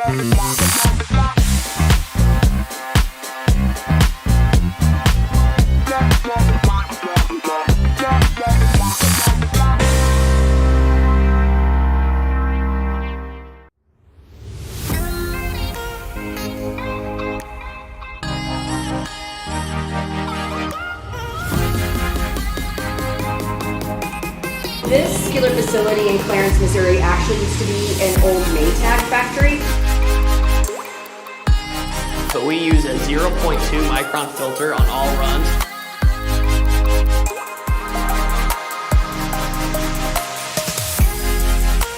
This skiller facility in Clarence, Missouri actually used to be an old Maytag factory. So we use a 0.2 micron filter on all runs.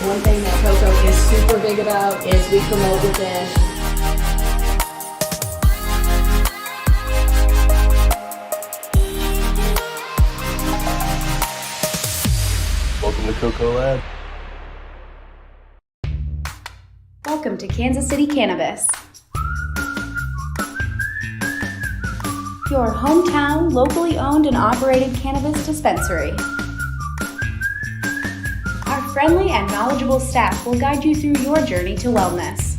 One thing that Coco is super big about is we promote within. Welcome to Coco Lab. Welcome to Kansas City Cannabis, your hometown, locally owned and operated cannabis dispensary. Our friendly and knowledgeable staff will guide you through your journey to wellness.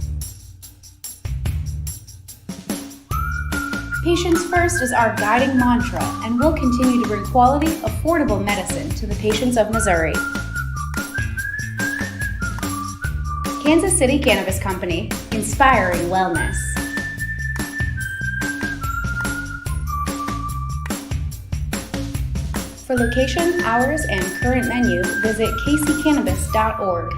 Patients first is our guiding mantra, and we'll continue to bring quality, affordable medicine to the patients of Missouri. Kansas City Cannabis Company, inspiring wellness. For location, hours, and current menu, visit kccannabis.org.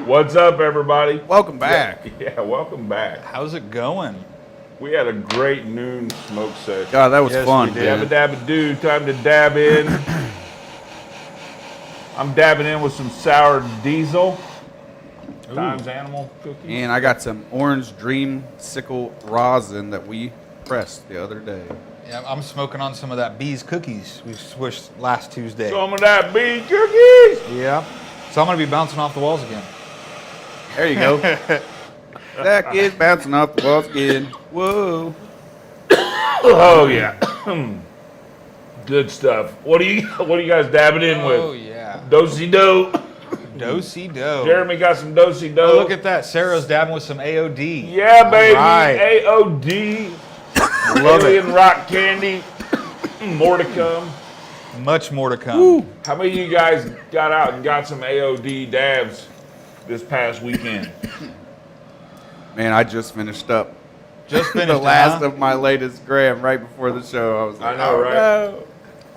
What's up, everybody? Welcome back. Yeah, welcome back. How's it going? We had a great noon smoke session. God, that was Yes, fun. we did. Dabba dabba do, time to dab in. I'm dabbing in with some sour diesel. Times Animal cookies. And I got some orange dream sickle rosin that we pressed the other day. Yeah, I'm smoking on some of that Bees cookies we swished last Tuesday. Some of that bee cookies. Yeah. So I'm going to be bouncing off the walls again. There you go. That kid's bouncing off the walls again. Whoa. Oh yeah. Good stuff. What are you guys dabbing in with? Oh, yeah. Do-si-do. Do-si-do. Jeremy got some do-si-do. Oh, look at that. Sarah's dabbing with some AOD. Yeah, baby. Right. AOD. Love Alien it. rock candy. More to come. Much more to come. Woo. How many of you guys got out and got some AOD dabs this past weekend? Man, I just finished up Just finished the last huh? of my latest gram right before the show. I was like, I know, oh, right? no.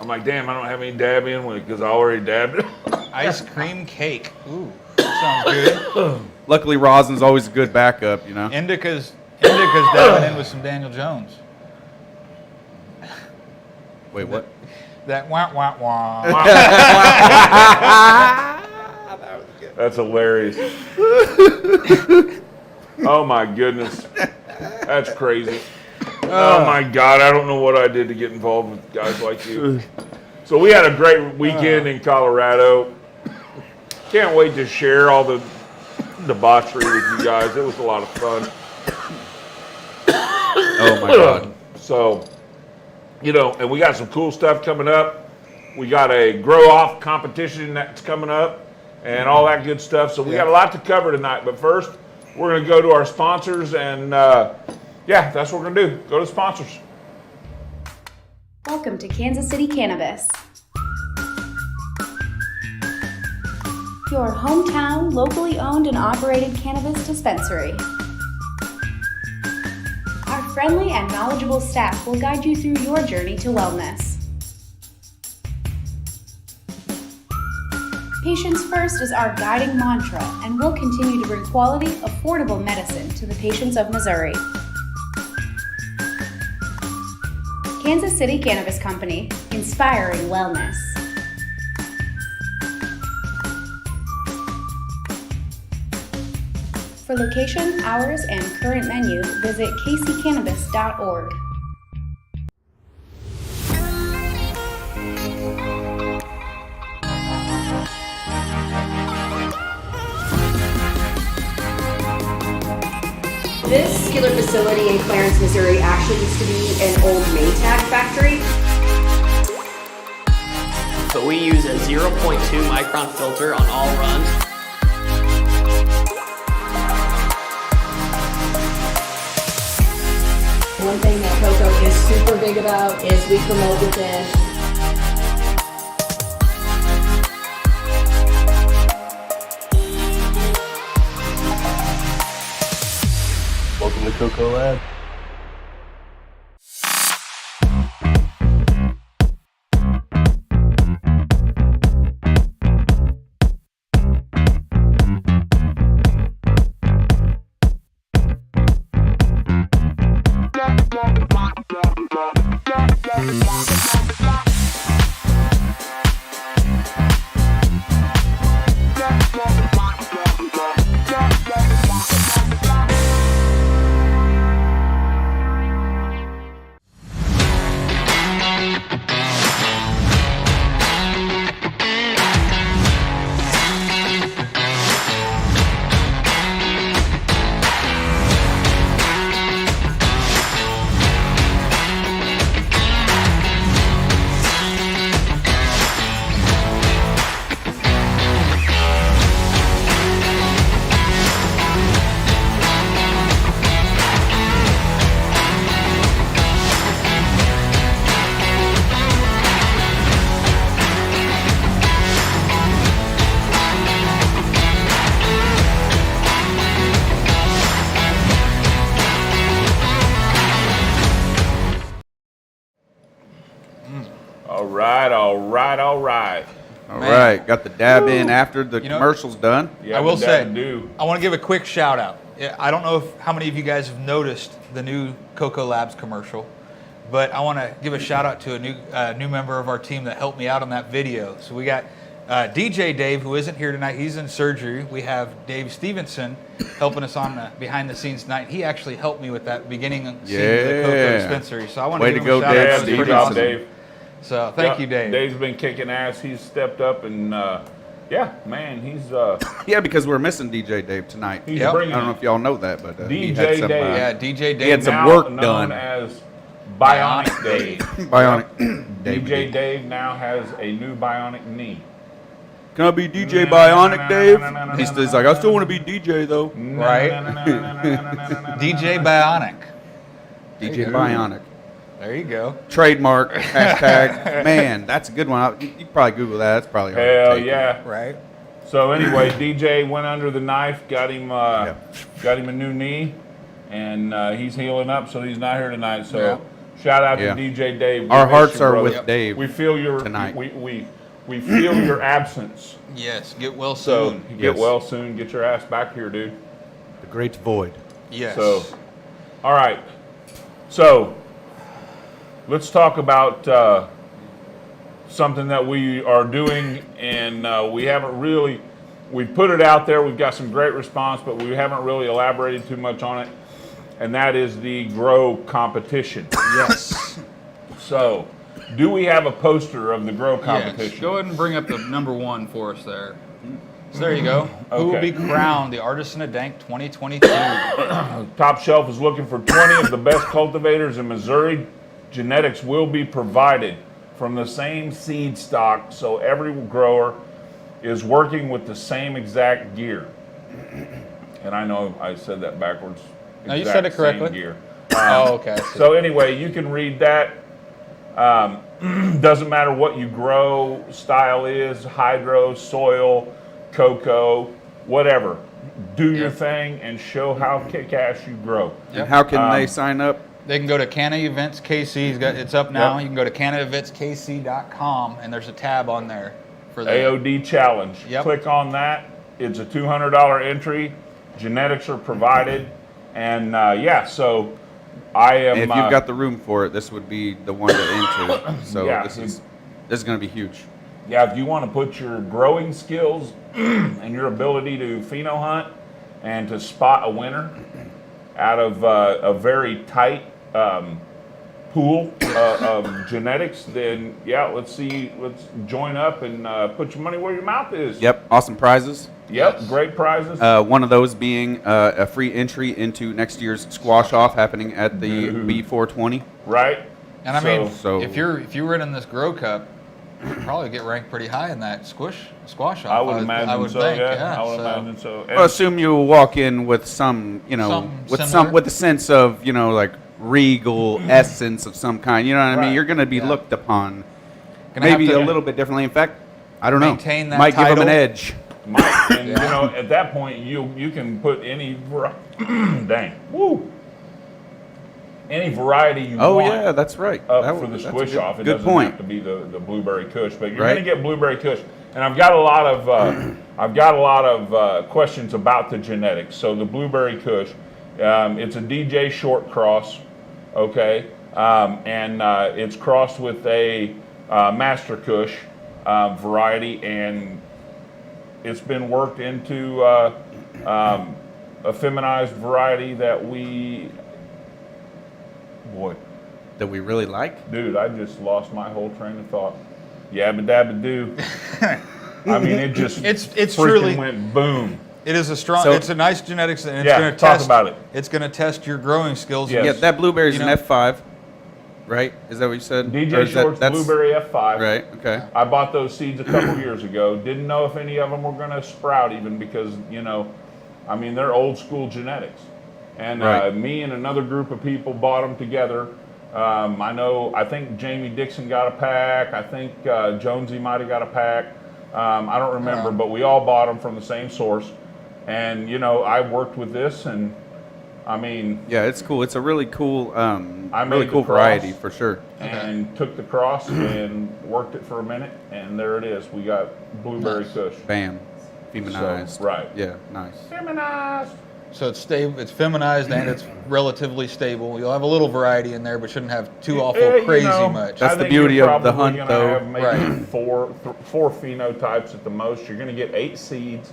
I'm like, damn, I don't have any dab in with it because I already dabbed it. Ice cream cake. Ooh, that sounds good. Luckily, rosin's always a good backup, you know? Indica's dabbing in with some Daniel Jones. Wait, what? That wah wah wah. That's hilarious. Oh my goodness. That's crazy. Oh my God, I don't know what I did to get involved with guys like you. So we had a great weekend in Colorado. Can't wait to share all the debauchery with you guys. It was a lot of fun. Oh my God. So, you know, and we got some cool stuff coming up. We got a grow off competition that's coming up and all that good stuff. So we got a lot to cover tonight. But first, we're going to go to our sponsors and yeah, that's what we're going to do. Go to sponsors. Welcome to Kansas City Cannabis, your hometown, locally owned and operated cannabis dispensary. Our friendly and knowledgeable staff will guide you through your journey to wellness. Patients first is our guiding mantra, and we'll continue to bring quality, affordable medicine to the patients of Missouri. Kansas City Cannabis Company, inspiring wellness. For location, hours, and current menu, visit kccannabis.org. This skiller facility in Clarence, Missouri actually used to be an old Maytag factory. So we use a 0.2 micron filter on all runs. One thing that Coco is super big about is we promote within. Welcome to Coco Lab. All right. All Man. right, got the dab in after the You know- commercial's done. Yeah, I will but say, that do. I want to give a quick shout out. I don't know how many of you guys have noticed the new Coco Labs commercial, but I want to give a shout out to a new member of our team that helped me out on that video. So we got DJ Dave, who isn't here tonight. He's in surgery. We have Dave Stevenson helping us on the behind the scenes tonight. He actually helped me with that beginning scene of the Coco Yeah. dispensary. So I want Way to to give him go, a shout Dave out. Yeah, That was good pretty job, awesome. Dave. So thank Yeah, you, Dave. Dave's been kicking ass. He's stepped up and yeah, man, he's Yeah, because we're missing DJ Dave tonight. he's Yep. I bringing don't know it. if y'all know that, but he DJ had some Dave. Yeah, DJ Dave. he had some Now work known done. as Bionic Dave. Bionic Dave. DJ Dave now has a new bionic knee. Can I be DJ Bionic Dave? He's like, I still want to be DJ though. Right. DJ Bionic. DJ Bionic. There you go. Trademark, hashtag. Man, that's a good one. You can probably Google that. That's probably hard to Hell take. yeah. Right. So anyway, DJ went under the knife, got him a new knee, and he's healing up, so he's not here tonight. So Yeah. shout out Yeah. to DJ Dave. Our We miss hearts you, are brother. with Dave We feel your tonight. We feel your absence. Yes. Get well So soon. get Yes. well soon. Get your ass back here, dude. The Great Void. Yes. So, all right. So, let's talk about something that we are doing, and we've put it out there. We've got some great response, but we haven't really elaborated too much on it. and that is the grow competition. Yes. So, do we have a poster of the grow Yes. competition? Go ahead and bring up the number one for us there. So there you go. Who will Okay. be crowned the Artisan of Dank 2022? Top Shelf is looking for 20 of the best cultivators in Missouri. Genetics will be provided from the same seed stock, so every grower is working with the same exact gear. And I know I said that backwards. No, you Exact said it same correctly. Gear. Oh, okay. I see. So anyway, you can read that. Doesn't matter what you grow style is, hydro, soil, cocoa, whatever. Do your thing and show how kick-ass you grow. And how can they sign up? They can go to Canna Events KC. It's up now. Yep. You can go to CannaEventsKC.com, and there's a tab on there for the AOD challenge. Yep. Click on that. It's a $200 entry. Genetics are provided, and so I am. If you've got the room for it, this would be the one to enter. So Yeah. this is going to be huge. if you want to put your growing skills and your ability to pheno hunt and to spot a winner out of a very tight pool of genetics, then let's join up and put your money where your mouth is. Yep, awesome prizes. Yep, great prizes. One of those being a free entry into next year's squash off happening at the B420. Right. And I mean, So- if you were in this Grow Cup, you'd probably get ranked pretty high in that squash off. I would imagine I would so. think, I would imagine so. Well, assume you walk in with some, Something with a sense of, like regal essence of some kind. You know what I mean? Right. You're going to be Yeah. looked upon Gonna have maybe to a little bit differently. In fact, I don't know. maintain that Might give them an title. edge. Might. And at that point, you can put any any variety you Oh want. yeah, that's right. Up That for was- the that's a squish off. It Good doesn't point. have to be the blueberry kush, but you're Right. going to get blueberry kush. And I've got a lot of questions about the genetics. So the blueberry kush, it's a DJ short cross, okay, and it's crossed with a master kush variety, and it's been worked into a feminized variety that That we really like. Dude, I just lost my whole train of thought. Yabba dabba doo. I mean, it just It's freaking truly- went boom. It is a strong. So- it's a nice genetics, and it's Yeah, going to talk test. about it. It's going to test your growing skills. Yes. Yeah, that blueberry is You an know- F5, right? Is that what you said? Or DJ is that- Short's that's- Blueberry F5. Right. Okay. I bought those seeds a couple years ago. Didn't know if any of them were going to sprout even because, they're old school genetics. And Right. me and another group of people bought them together. I think Jamie Dixon got a pack. I think Jonesy might have got a pack. I don't remember, but we all bought them from the same source. And, I worked with this, and Yeah, it's cool. It's a really cool, I made really the cool cross. variety for sure. and took the cross and worked it for a minute, and there it is. We got blueberry kush. Bam, feminized. So, right. Yeah, nice. Feminized. So it's stable. It's feminized and it's relatively stable. You'll have a little variety in there, but shouldn't have too awful crazy much. That's I the think you're beauty of the probably hunt, gonna though. Have maybe Right. four phenotypes at the most. You're going to get 8 seeds.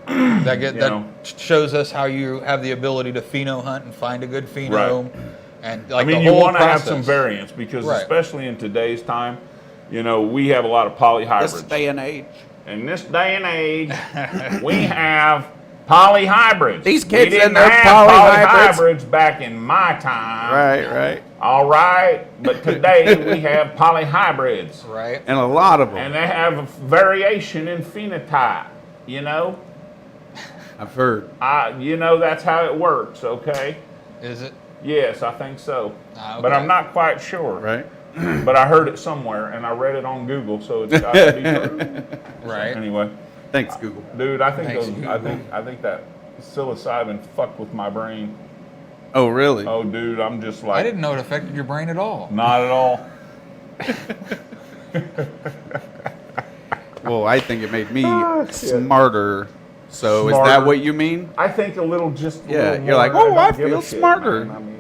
That shows us how you have the ability to pheno hunt and find a good phenome. And like the you whole want to have process. some variance because Right. especially in today's time, we have a lot of polyhybrids. This day and age. In this day and age, we have polyhybrids. These We kids didn't and their have polyhybrids. polyhybrids back in my time. Right. All right, but today we have polyhybrids, Right. And a lot of them. and they have a variation in phenotype. I've heard. That's how it works. Okay. Is it? Yes, I think so, Ah, but okay. I'm not quite sure. Right. But I heard it somewhere, and I read it on Google, so it's got to be true. Right. Anyway, Thanks, Google. dude, I think Thanks, I think that psilocybin fucked with my brain. Oh, really? Oh, dude, I'm just like I didn't know it affected your brain at all. not at all. Well, I think it made me smarter. So is that Smarter. what you mean? I think a little just. A Yeah, little you're like, more, oh, don't I give a feel shit, smarter. man.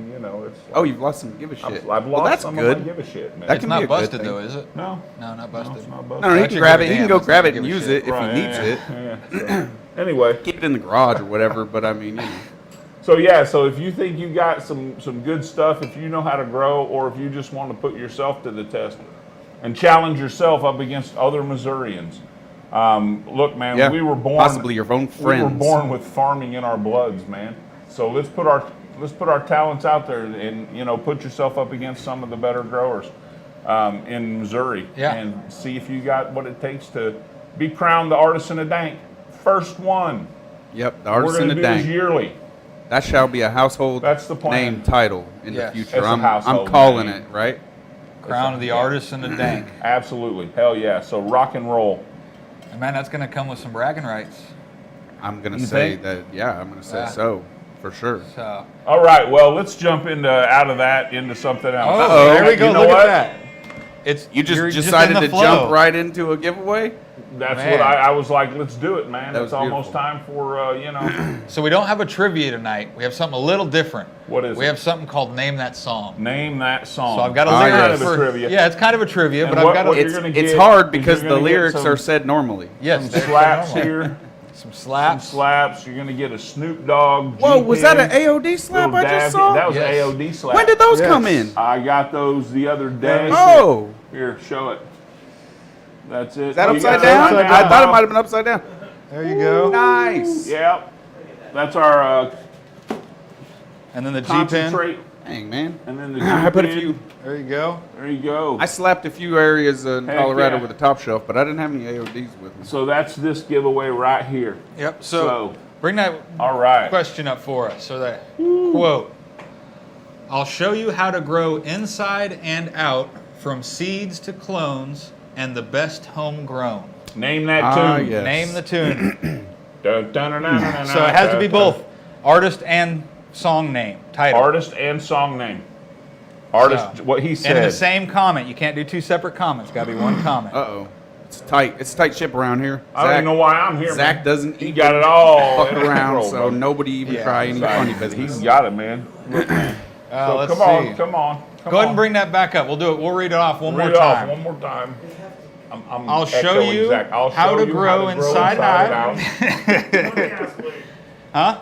It's. Oh, you've lost some give a shit. I've Well, lost that's some good. of my give a shit, man. That It's can be not a good busted thing. though, is it? No, No, not no, busted. it's not busted. No, he Actually, can grab give it. a He can damn. go It's grab not it and give a use shit. it if he needs it. Yeah. Anyway, Keep it in the garage or whatever. But I mean, So yeah, so if you think you got some good stuff, if you know how to grow, or if you just want to put yourself to the test and challenge yourself up against other Missourians, look, man, Yeah, we were born possibly your own friends. We were born with farming in our bloods, man. So let's put our talents out there and put yourself up against some of the better growers in Missouri, and see if you got what it takes to be crowned the Artisan of Dank. First one. Yep, the We're Artisan going to of do Dank. this yearly. That shall be a household That's the plan. name title in Yes. the future. It's a I'm household calling name. it, right? Crown of the Artisan of Dank. Absolutely. Hell yeah. So rock and roll. And man, that's going to come with some bragging rights. I'm going to You say think? that, yeah, I'm going to say Yeah. so, for sure. So, All right. Well, let's jump out of that into something else. Uh-oh. there we go. You know Look what? at that. It's You you're just decided in the to flow. jump right into a giveaway? That's Man. what I was like. Let's do it, man. That It's was almost beautiful. time for So we don't have a trivia tonight. We have something a little different. What is We it? have something called Name That Song. name that song. So I've got a Ah, lyric yes. Kind of a for trivia. Yeah, it's kind of a trivia, And but what- I've got what a, you're gonna It's get hard is because you're the gonna get lyrics some- are said normally. yes, some they're slaps normal. here. Some Some slaps. slaps. You're gonna get a Snoop Dogg. Whoa, was that an G-Pen, AOD slap little I just dab- saw? That was Yes. AOD slap. When did those Yes. come in? I got those the other day. Oh, Here, show it. That's it. is that You upside got it down? upside I thought it might have been upside down. There you go. Nice. Yep. That's our And then the G-pin. concentrate, Dang, man. and then the I put a G-pin. few. There you go. There you go. I slapped a few areas in Heck Colorado yeah. with a top shelf, but I didn't have any AODs with me. So that's this giveaway right here. Yep. So, So- bring that All right. question up for us. So that quote, I'll show you how to grow inside and out from seeds to clones and the best homegrown. Name that Ah, tune. yes. Name the tune. Dun, dun, dun, dun, dun, So it has to be dun, both artist and song name, title. Artist and song name. Artist, So- what he And said. in the same comment. You can't do two separate comments. Got to be one comment. Uh-oh. It's tight. It's a tight ship around here. I don't even know why I'm here, Zach man. doesn't He even got it all. fuck in a around, row, so brother. nobody even Yeah, try any funny He's business. got it, man. Look, man. So Let's come on, see. come on. Come Go ahead on. and bring that back up. We'll do it. We'll read it off one Read more it off time. one more time. I'm I'll show echoing you Zach. I'll how show to you grow inside out. Huh?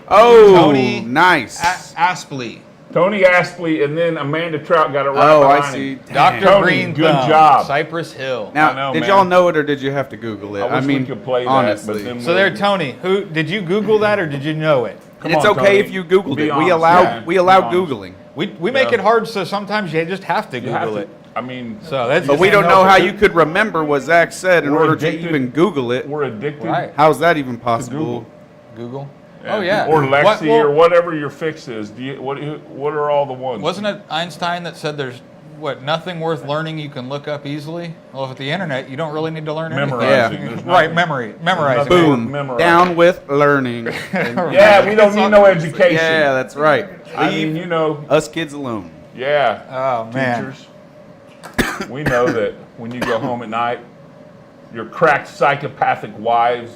Oh, Tony nice. Aspley. Tony Aspley and then Amanda Trout got it right Oh, I behind see. him. Dang. Dr. Tony, Green good Thumb, job. Cypress Hill. Now, I know, did man. y'all know it or did you have to Google it? I wish we could play that, honestly. but then So there, Tony. Who did you Google that or did you know it? Come it's on, okay Tony. if you Googled Be it. honest, We allow man. we allow Be honest. Googling. We make Yeah. it hard, so sometimes you just have to You have Google to- it. I mean, So that's But we can't don't know help how it. you could remember what Zach said in We're order addicted. to even Google it. we're addicted. right. How's that even possible? Google. Oh yeah. Or Lexi What- well, or whatever your fix is. What are all the ones? Wasn't it Einstein that said there's nothing worth learning you can look up easily? Well, with the internet, you don't really need to learn Memorizing. anything. There's Right, nothing- memorizing. nothing- Boom. Memorize. Down with learning. Yeah, we don't need no education. Yeah, that's right. I Leave mean, you know, us kids alone. yeah. Oh man. Teachers, we know that when you go home at night, your cracked psychopathic wives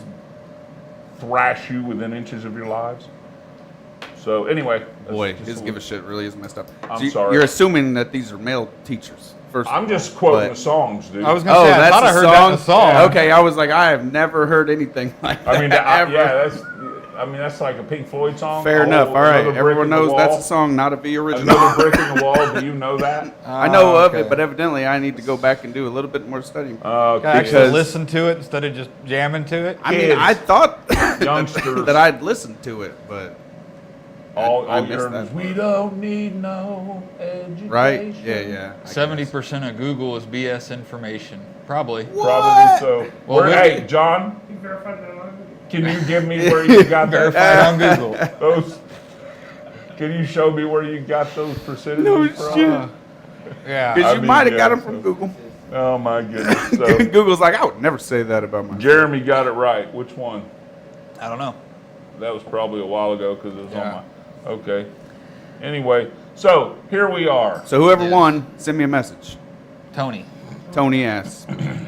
thrash you within inches of your lives. So anyway, that's Boy, just his a give a little- shit really is messed up. I'm So you- sorry. You're assuming that these are male teachers. First, I'm just quoting But- the songs, dude. I was gonna Oh, say I that's thought I a heard song. that in a song. Okay, I was like, I have never heard anything like that. I mean, ever. that's like a Pink Floyd song. Fair enough. All Another right, Brick everyone in the knows that's Wall. a song, not a V original. Another brick in the wall. Do you know that? I know of okay. it, but evidently I need to go back and do a little bit more studying. Actually Because- listen to it instead of just jamming to it. I mean, kids, I thought youngsters. that I'd listened to it, but all I you missed heard that was, part. we don't need no education. right? Yeah, yeah. I guess. 70% of Google is BS information. Probably. Probably so. Well, Hey, John, can you give me where you got that? Verified on Google. Those? Can you show me where you got those percentages No from? shit. Yeah. Because I you mean, might have got yeah, them from so- Google. Oh my goodness. So Google's like, I would never say that about myself. Jeremy got it right. Which one? I don't know. That was probably a while ago because it was Yeah. on my. Okay. Anyway, so here we are. So whoever Yes. won, send me a message. Tony Tony ass,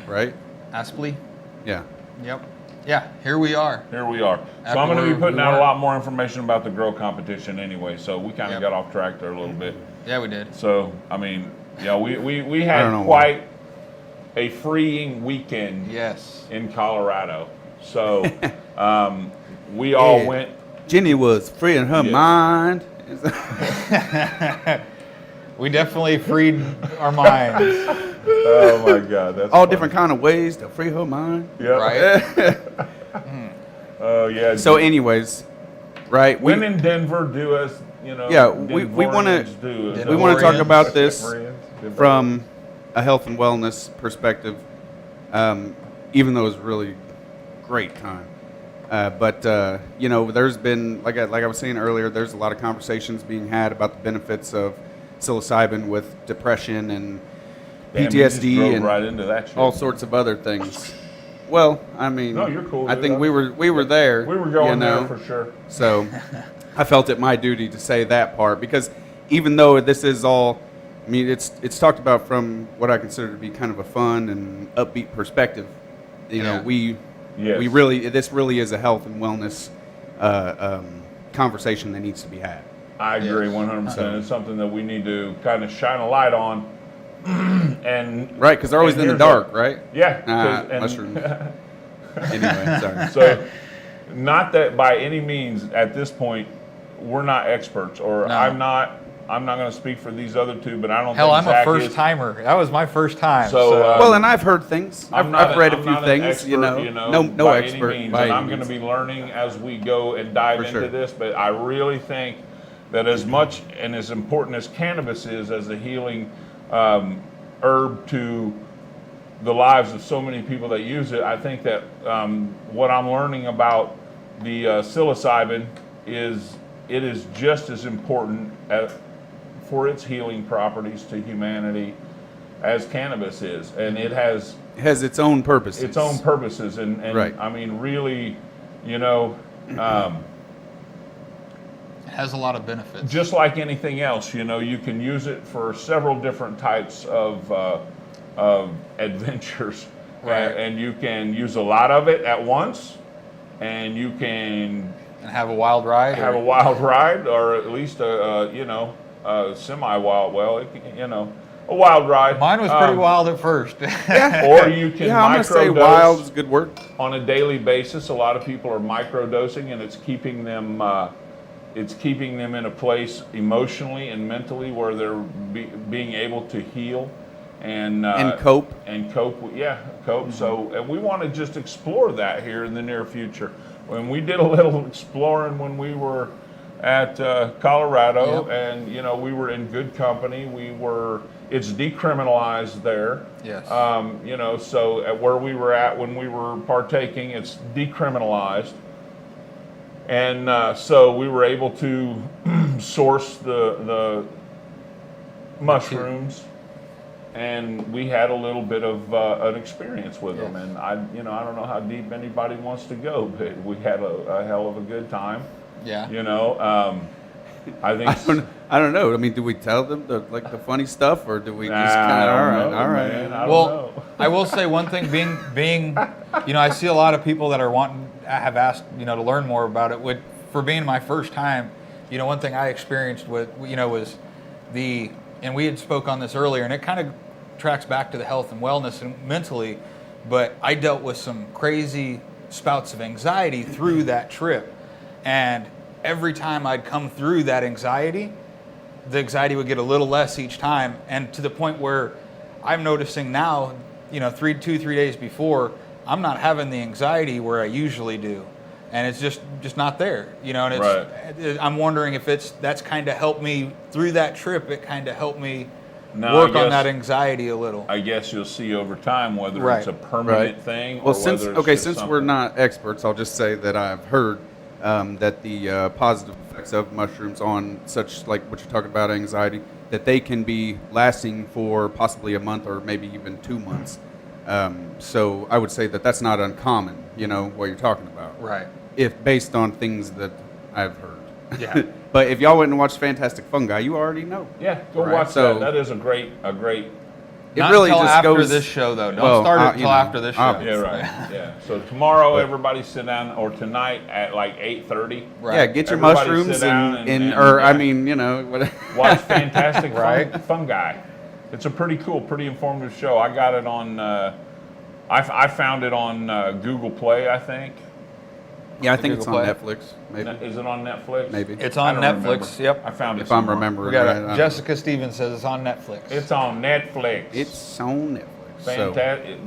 right? Aspley. Yeah. Yep. Yeah. Here we are. Here we are. So After I'm going to we be putting out a weren't- lot more information about the grow competition anyway. So we kind of Yep. got off track there a little bit. Yeah, we did. So I mean, yeah, we I had don't know quite a freeing weekend Yes. in Colorado. So we all Yeah. went Jenny was freeing her Yeah. mind. We definitely freed our minds. Oh my God, that's All funny. different kind of ways to free her mind. Yeah. Right? Oh yeah. So, anyways, right? when in Denver, do us, you know. Yeah, we wanna- Denverians do us. we want to talk Denverians. about this Denverians. from a health and wellness perspective, even though it was really great time. But you know, there's been, like I was saying earlier, there's a lot of conversations being had about the benefits of psilocybin with depression and Damn, you just PTSD drove and right into that shit. all sorts of other things. Well, I mean, No, you're cool, I dude. think we were there. We were going you know? there for sure. So I felt it my duty to say that part, because even though this is all, I mean, it's talked about from what I consider to be kind of a fun and upbeat perspective. You know, Yeah. Yes. this really is a health and wellness conversation that needs to be had. I agree 100%. It's something that we need to kind of shine a light on. And Right, because they're always and in the here's dark, right? Yeah. Nah, 'cause- and- mushrooms. Anyway, sorry. So, not that by any means at this point we're not experts, or No. I'm not going to speak for these other two, but I don't. Hell, think I'm Zach a first is. timer. That was my first time. So, Well, and I've heard things. I'm not I've read I'm a few not an things. expert, you know, no by expert any means, by and any I'm going to means. be learning as we go and dive For into sure. this. But I really think that as much and as important as cannabis is as a healing herb to the lives of so many people that use it, I think that what I'm learning about the psilocybin is it is just as important for its healing properties to humanity as cannabis is, and it has It has its own purposes. its own purposes, and Right. I mean, really, you know, it has a lot of benefits. just like anything else, you know, you can use it for several different types of adventures, Right. and you can use a lot of it at once, and you can And have a wild ride. have a wild ride, or at least a semi-wild, a wild ride. Mine was pretty wild at first. Or you can Yeah, I'm gonna say microdose. wild is a good word. On a daily basis. A lot of people are microdosing, and it's keeping them in a place emotionally and mentally where they're being able to heal and cope. and cope. Cope. So, and we want to just explore that here in the near future. When we did a little exploring when we were at Colorado, Yep. and you know, we were in good company. It's decriminalized there. Yes. You know, so at where we were at when we were partaking, it's decriminalized. And so we were able to source the mushrooms, and we had a little bit of an experience with them. And I don't know how deep anybody wants to go, but we had a hell of a good time. Yeah. You know, I think. I don't know. I mean, do we tell them the funny stuff, or do we just Nah, kind I of don't know, all right? man. I don't Well, know. I will say one thing, being, you know, I see a lot of people that are have asked, you know, to learn more about it. For being my first time, you know, one thing I experienced was and we had spoke on this earlier, and it kind of tracks back to the health and wellness and mentally, but I dealt with some crazy spouts of anxiety through that trip. And every time I'd come through that anxiety, the anxiety would get a little less each time, and to the point where I'm noticing now, you know, 3 days before, I'm not having the anxiety where I usually do, and it's just not there, you know. And I'm wondering if that's kind of helped me through that trip. It kind of helped me No, work I on guess- that anxiety a little. I guess you'll see over time whether Right. it's a permanent thing. Well, or whether it's just since we're something. not experts, I'll just say that I've heard that the positive effects of mushrooms on such like what you're talking about, anxiety, that they can be lasting for possibly a month or maybe even 2 months. So I would say that that's not uncommon, you know, what you're talking about. Right. If based on things that I've heard. Yeah. But if y'all went and watched Fantastic Fungi, you already know. Yeah, go Right. watch So- that. That is a great. It Not really until just after goes this show, though. Don't well, start it you until know, after this show. obviously. Yeah, right. Yeah. So tomorrow, everybody sit down, or tonight at like 8:30. Right. Yeah, get your Everybody mushrooms sit down and or I yeah. mean, you know, what. Watch Fantastic Right. Fungi. It's a pretty cool, pretty informative show. I got it on. I found it on Google Play, I think. Yeah, I think it's Google on Play. Netflix. Maybe. Is it on Netflix? Maybe. It's I on don't Netflix. remember. Yep. I found it. If I'm somewhere. We remembering got right. it. I- Jessica Stevens says it's on Netflix. It's on Netflix. It's on Netflix. So, Fantastic.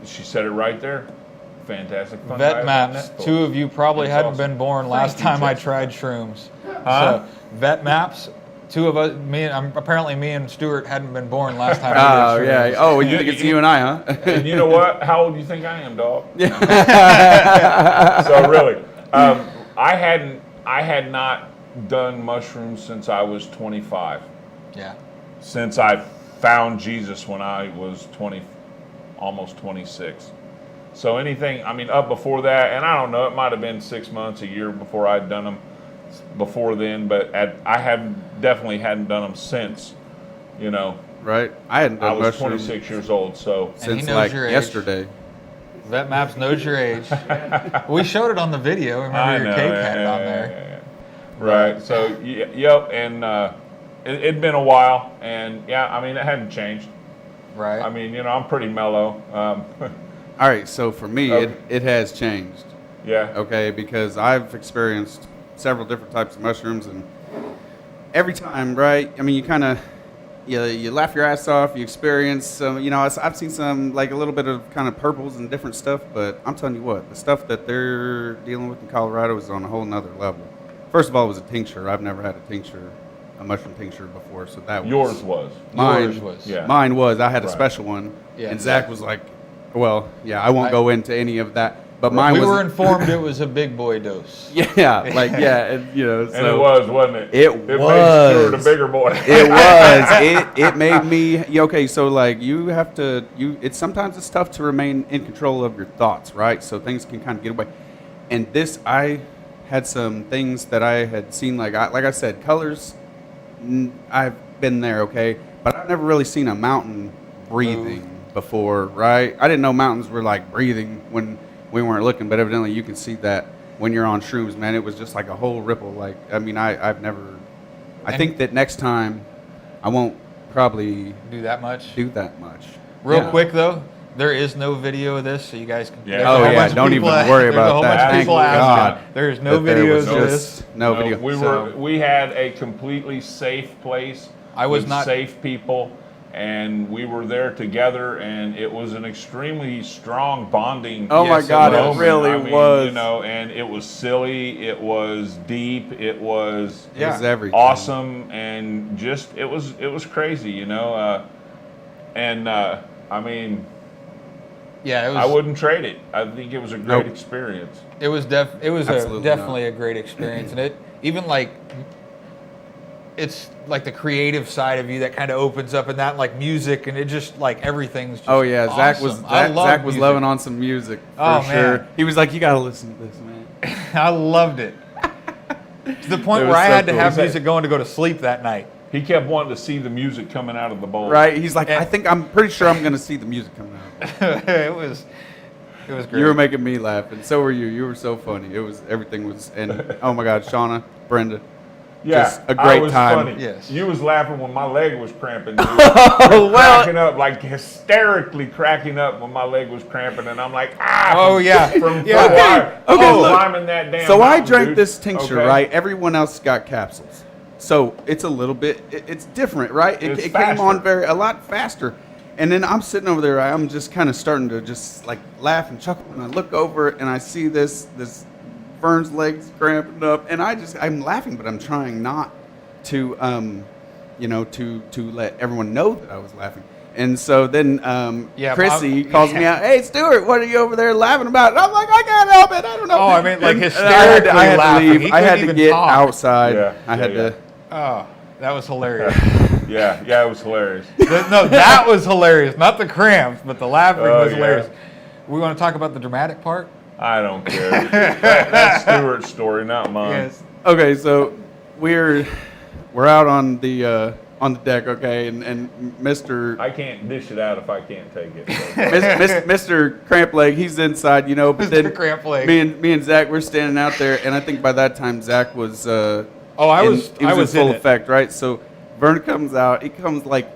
She said it right there. Fantastic Fun Vet Guys on Maps. Netflix. Two of you probably That's hadn't awesome. been born Thank last you, time I Jessica. tried shrooms. Huh? So, Vet Maps. Two of us, apparently me and Stuart hadn't been born last time. oh we did yeah. shrooms. Oh, you think it's you and I, huh? And you know what? How old do you think I am, dog? So really, I had not done mushrooms since I was 25. Yeah. Since I found Jesus when I was 20, almost 26. So anything, I mean, up before that, and I don't know, it might have been 6 months, a year before I'd done them before then, but I definitely hadn't done them since, you know, Right. I hadn't I done was mushrooms 26 years old. So And he since knows like your age. yesterday. Vet Maps knows your age. We showed it on the video. Remember your cake had it on there. Right. So, yep. And it'd been a while. And yeah, I mean, it hadn't changed. Right. I mean, you know, I'm pretty mellow. All right. So for me, Okay. it has changed. Yeah. Okay, because I've experienced several different types of mushrooms, and every time, right? I mean, you kind of you laugh your ass off. You experience some, you know. I've seen some like a little bit of kind of purples and different stuff, but I'm telling you what, the stuff that they're dealing with in Colorado is on a whole nother level. First of all, it was a tincture. I've never had a mushroom tincture before, so that was Yours was. mine. Yours was. Yeah. Mine was. I had a Right. special one, Yeah. and Zach was like, "Well, yeah, I won't go into any of that." But mine we was. were informed it was a big boy dose. Yeah, like yeah, and you know, And so it was, wasn't it? It made was. Stuart a bigger boy. It was. It made me okay. So like you have to It's sometimes it's tough to remain in control of your thoughts, right? So things can kind of get away. And this, I had some things that I had seen, like I said, colors. I've been there, okay, but I've never really seen a mountain breathing before, right? I didn't know mountains were like breathing when we weren't looking, but evidently you can see that when you're on shrooms, man. It was just like a whole ripple. Like, I mean, I've never. I think that next time I won't probably Do that much? do that much. Real Yeah. quick though, there is no video of this, so you guys can. Yeah. there's a Oh, whole yeah, bunch of don't even people- worry there's about a whole that. bunch of Thank people God asking. There's no that there was videos of just this. no video. So- We had a completely safe place. I was with not- safe people, and we were there together, and it was an extremely strong bonding. Oh my Yes, it God, was. it really I mean, was. You know, and it was silly. It was deep. It was It was Yeah. everything. awesome, and just it was crazy. You know, I mean, Yeah, it was. I wouldn't trade it. I think it was a great Nope. experience. It was Absolutely definitely a great experience, and it even like it's like the creative side of you that kind of opens up, and that like music, and it just like everyth's just Oh yeah, Zach was awesome. I love Zach was music. loving on some music for Oh, sure. man. He was like, "You got to listen to this, man." I loved it to the point It where was I so had to cool. have music going to go to sleep that night. He kept wanting to see the music coming out of the bowl. Right? He's like, And- I'm pretty sure I'm going to see the music coming out. it was great. You were making me laugh, and so were you. You were so funny. Everything was, and oh my God, Shauna, Brenda. Yeah, Just a great I was time. Funny. Yes. You was laughing when my leg was cramping. Dude. Oh, well- cracking up, like hysterically cracking up when my leg was cramping, and I'm like, ah. Oh, yeah. From Yeah. Okay, look. climbing that damn. So I mountain, drank dude. this tincture, Okay? right? Everyone else got capsules. So it's a little bit, it's different, right? It's It came on faster. a lot faster. And then I'm sitting over there, I'm just kind of starting to just like laugh and chuckle. And I look over and I see this Vern's legs cramping up. And I'm laughing, but I'm trying not to, to let everyone know that I was laughing. And so then Yeah, Chrissy Bob- calls me out, "Hey, Stuart, what are you over there laughing about?" And I'm like, "I can't help it. I don't know." Oh, I mean, like, And hysterically I had laughing. to leave. He I had couldn't to even get talk. outside. Yeah, I had yeah, to. Oh, that was hilarious. Yeah, it was hilarious. No, that was hilarious. Not the cramps, but the laughing Oh, was yeah. hilarious. We want to talk about the dramatic part? I don't care. That's Stuart's story, not mine. Yes. Okay, so we're out on the deck, okay, and Mr. I can't dish it out if I can't take it. So. Mr. Cramp Leg, he's inside, but Mr. then Cramp Leg. me and Zach, we're standing out there, and I think by that time Zach was Oh, I was in in full it. effect, right? So Vern comes out, he comes like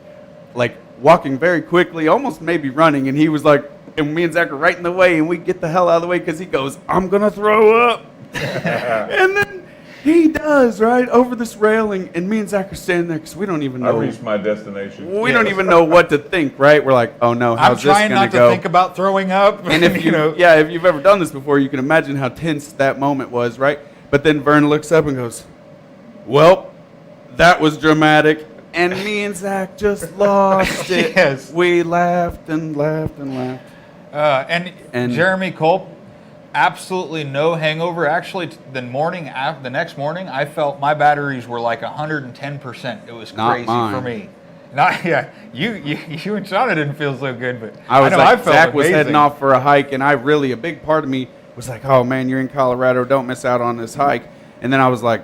walking very quickly, almost maybe running, and he was like, and me and Zach are right in the way, and we get the hell out of the way because he goes, I'm going to throw up. And then he does, right, over this railing, and me and Zach are standing there because we don't even I know. reached my destination. We don't even know what to think, right? We're like, oh no, I'm how's this trying going not to go? think about throwing up. And if if you've ever done this before, you can imagine how tense that moment was, right? But then Vern looks up and goes, well, that was dramatic. And me and Zach just lost it. Yes. We laughed and laughed and laughed. And Jeremy Culp, absolutely no hangover. Actually, the next morning, I felt my batteries were like 110%. It was Not crazy mine. for me. You and Shauna didn't feel so good, but I was know like, I felt Zach was amazing. heading off for a hike, and a big part of me was like, oh man, you're in Colorado, don't miss out on this hike. And then I was like,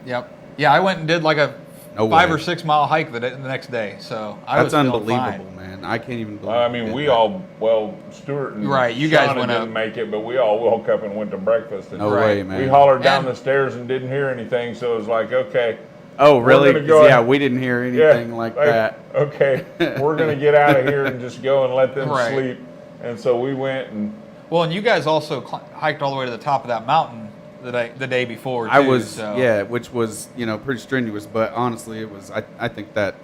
Yep. Yeah, I went and did like a No 5 way. or 6 mile hike the next day. So I that's was feeling unbelievable, fine. man. I can't even believe I we mean, did we that. all, Stuart and Right, you guys Shauna went didn't up. make it, but we all woke up and went to breakfast. And No way, man. We hollered down And- the stairs and didn't hear anything, so it was like, okay. Oh, really? gonna 'Cause, go yeah, ahead. we didn't hear anything like that. Okay, we're going to get out of here and just go and let them Right. sleep. And so we went and Well, and you guys also hiked all the way to the top of that mountain the day before. Too, I was, so. yeah, which was, pretty strenuous, but honestly, it was, I think that,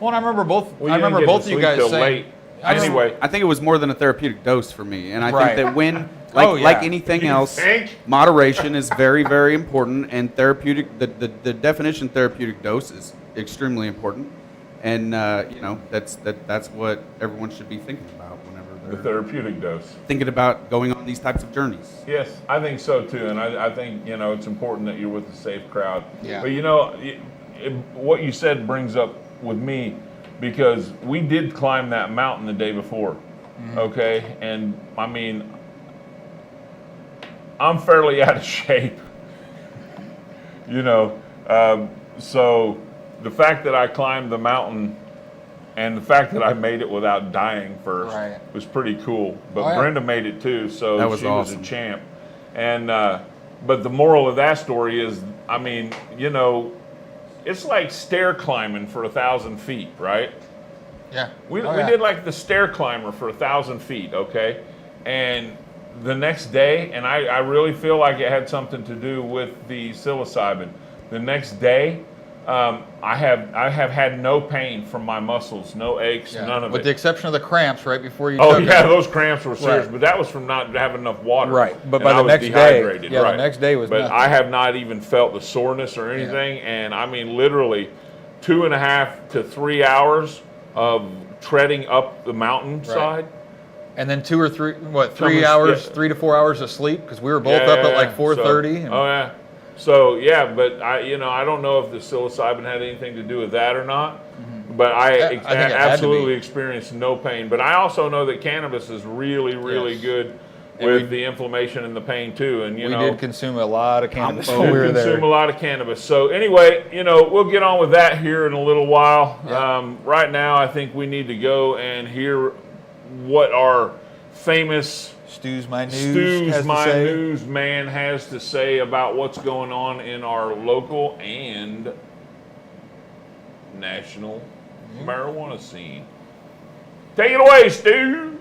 Well, and I remember both. we I didn't remember get both to of you sleep guys till saying. late. I remember- Anyway, I think it was more than a therapeutic dose for me. And I Right. think that when, Oh, yeah. like anything You else, think? moderation is very, very important, and the definition therapeutic dose is extremely important. And, that's what everyone should be thinking about whenever the they're therapeutic dose. thinking about going on these types of journeys. Yes, I think so too, and I think it's important that you're with a safe crowd. Yeah. But what you said brings up with me because we did climb that mountain the day before, okay, and I mean, I'm fairly out of shape, so the fact that I climbed the mountain. And the fact that I made it without dying first Right. was pretty cool. But Oh, yeah. Brenda made it too, so That was she was awesome. a champ. And but the moral of that story is, I mean, it's like stair climbing for 1,000 feet, right? Yeah. We Oh, we yeah. did like the stair climber for 1,000 feet, okay? And the next day, and I really feel like it had something to do with the psilocybin. The next day, I have had no pain from my muscles, no aches, Yeah. none of With it. the exception of the cramps right before you. Oh took yeah, it. those cramps were serious, Right. but that was from not having enough water. Right, but And by I the was next day- dehydrated, yeah, the right. next day was But nothing. I have not even felt the soreness or anything, and I mean literally 2.5 to 3 hours of treading up the mountainside. And then 2 or 3, what, 3 Coming- hours, yeah. 3 to 4 hours of sleep because we were both Yeah, up yeah, at like yeah. 4:30. So, oh yeah. So yeah, but I don't know if the psilocybin had anything to do with that or not. But I I think it had to absolutely be. experienced no pain. But I also know that cannabis is really, really Yes. good And with we- the inflammation and the pain too. And we did consume a lot of cannabis Oh, when we we were there. consume a lot of cannabis. So anyway, we'll get on with that here in a little while. Yeah. Right now, I think we need to go and hear what our famous Stu's My News. Stu's has to My say. News man has to say about what's going on in our local and national marijuana scene. Take it away, Stu.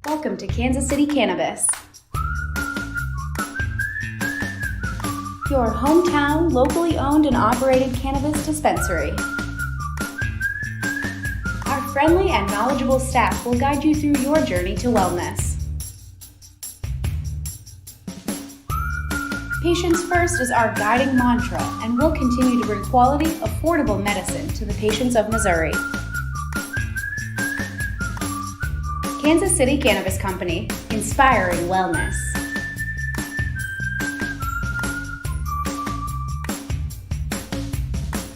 Welcome to Kansas City Cannabis, your hometown, locally owned and operated cannabis dispensary. Our friendly and knowledgeable staff will guide you through your journey to wellness. Patients First is our guiding mantra, and we'll continue to bring quality, affordable medicine to the patients of Missouri. Kansas City Cannabis Company, inspiring wellness.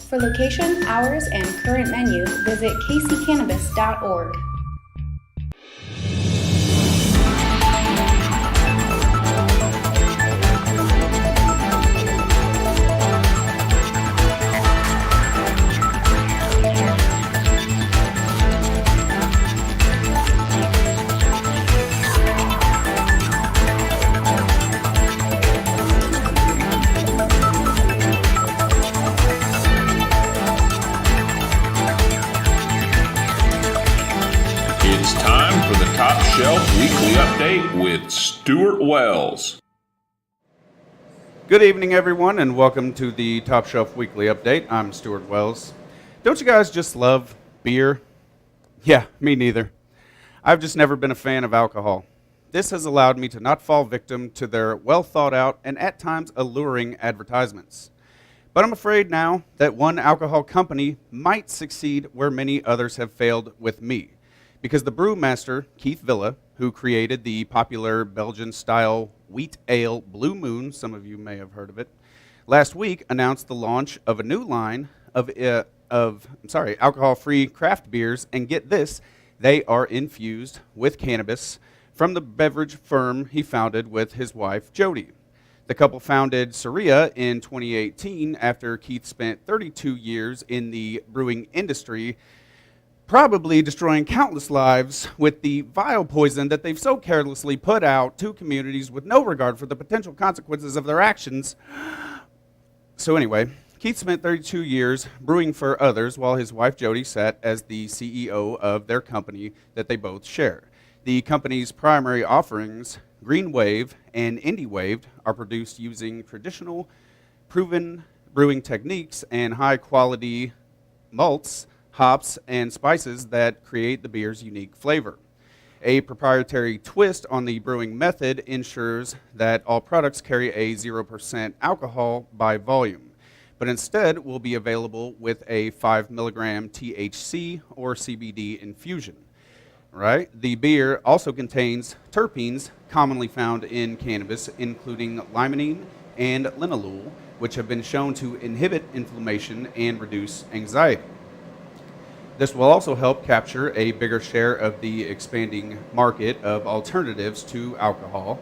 For location, hours, and current menu, visit kccannabis.org. It's time for the Top Shelf Weekly Update with Stuart Wells. Good evening, everyone, and welcome to the Top Shelf Weekly Update. I'm Stuart Wells. Don't you guys just love beer? Yeah, me neither. I've just never been a fan of alcohol. This has allowed me to not fall victim to their well-thought-out and at times alluring advertisements. But I'm afraid now that one alcohol company might succeed where many others have failed with me. Because the brewmaster, Keith Villa, who created the popular Belgian-style wheat ale Blue Moon, some of you may have heard of it, last week announced the launch of a new line of alcohol-free craft beers, and get this, they are infused with cannabis from the beverage firm he founded with his wife, Jody. The couple founded Saria in 2018 after Keith spent 32 years in the brewing industry, probably destroying countless lives with the vile poison that they've so carelessly put out to communities with no regard for the potential consequences of their actions. So anyway, Keith spent 32 years brewing for others while his wife Jody sat as the CEO of their company that they both share. The company's primary offerings, Green Wave and Indie Wave, are produced using traditional, proven brewing techniques and high-quality malts, hops, and spices that create the beer's unique flavor. A proprietary twist on the brewing method ensures that all products carry a 0% alcohol by volume, but instead will be available with a 5 milligram THC or CBD infusion. Right? The beer also contains terpenes commonly found in cannabis, including limonene and linalool, which have been shown to inhibit inflammation and reduce anxiety. This will also help capture a bigger share of the expanding market of alternatives to alcohol.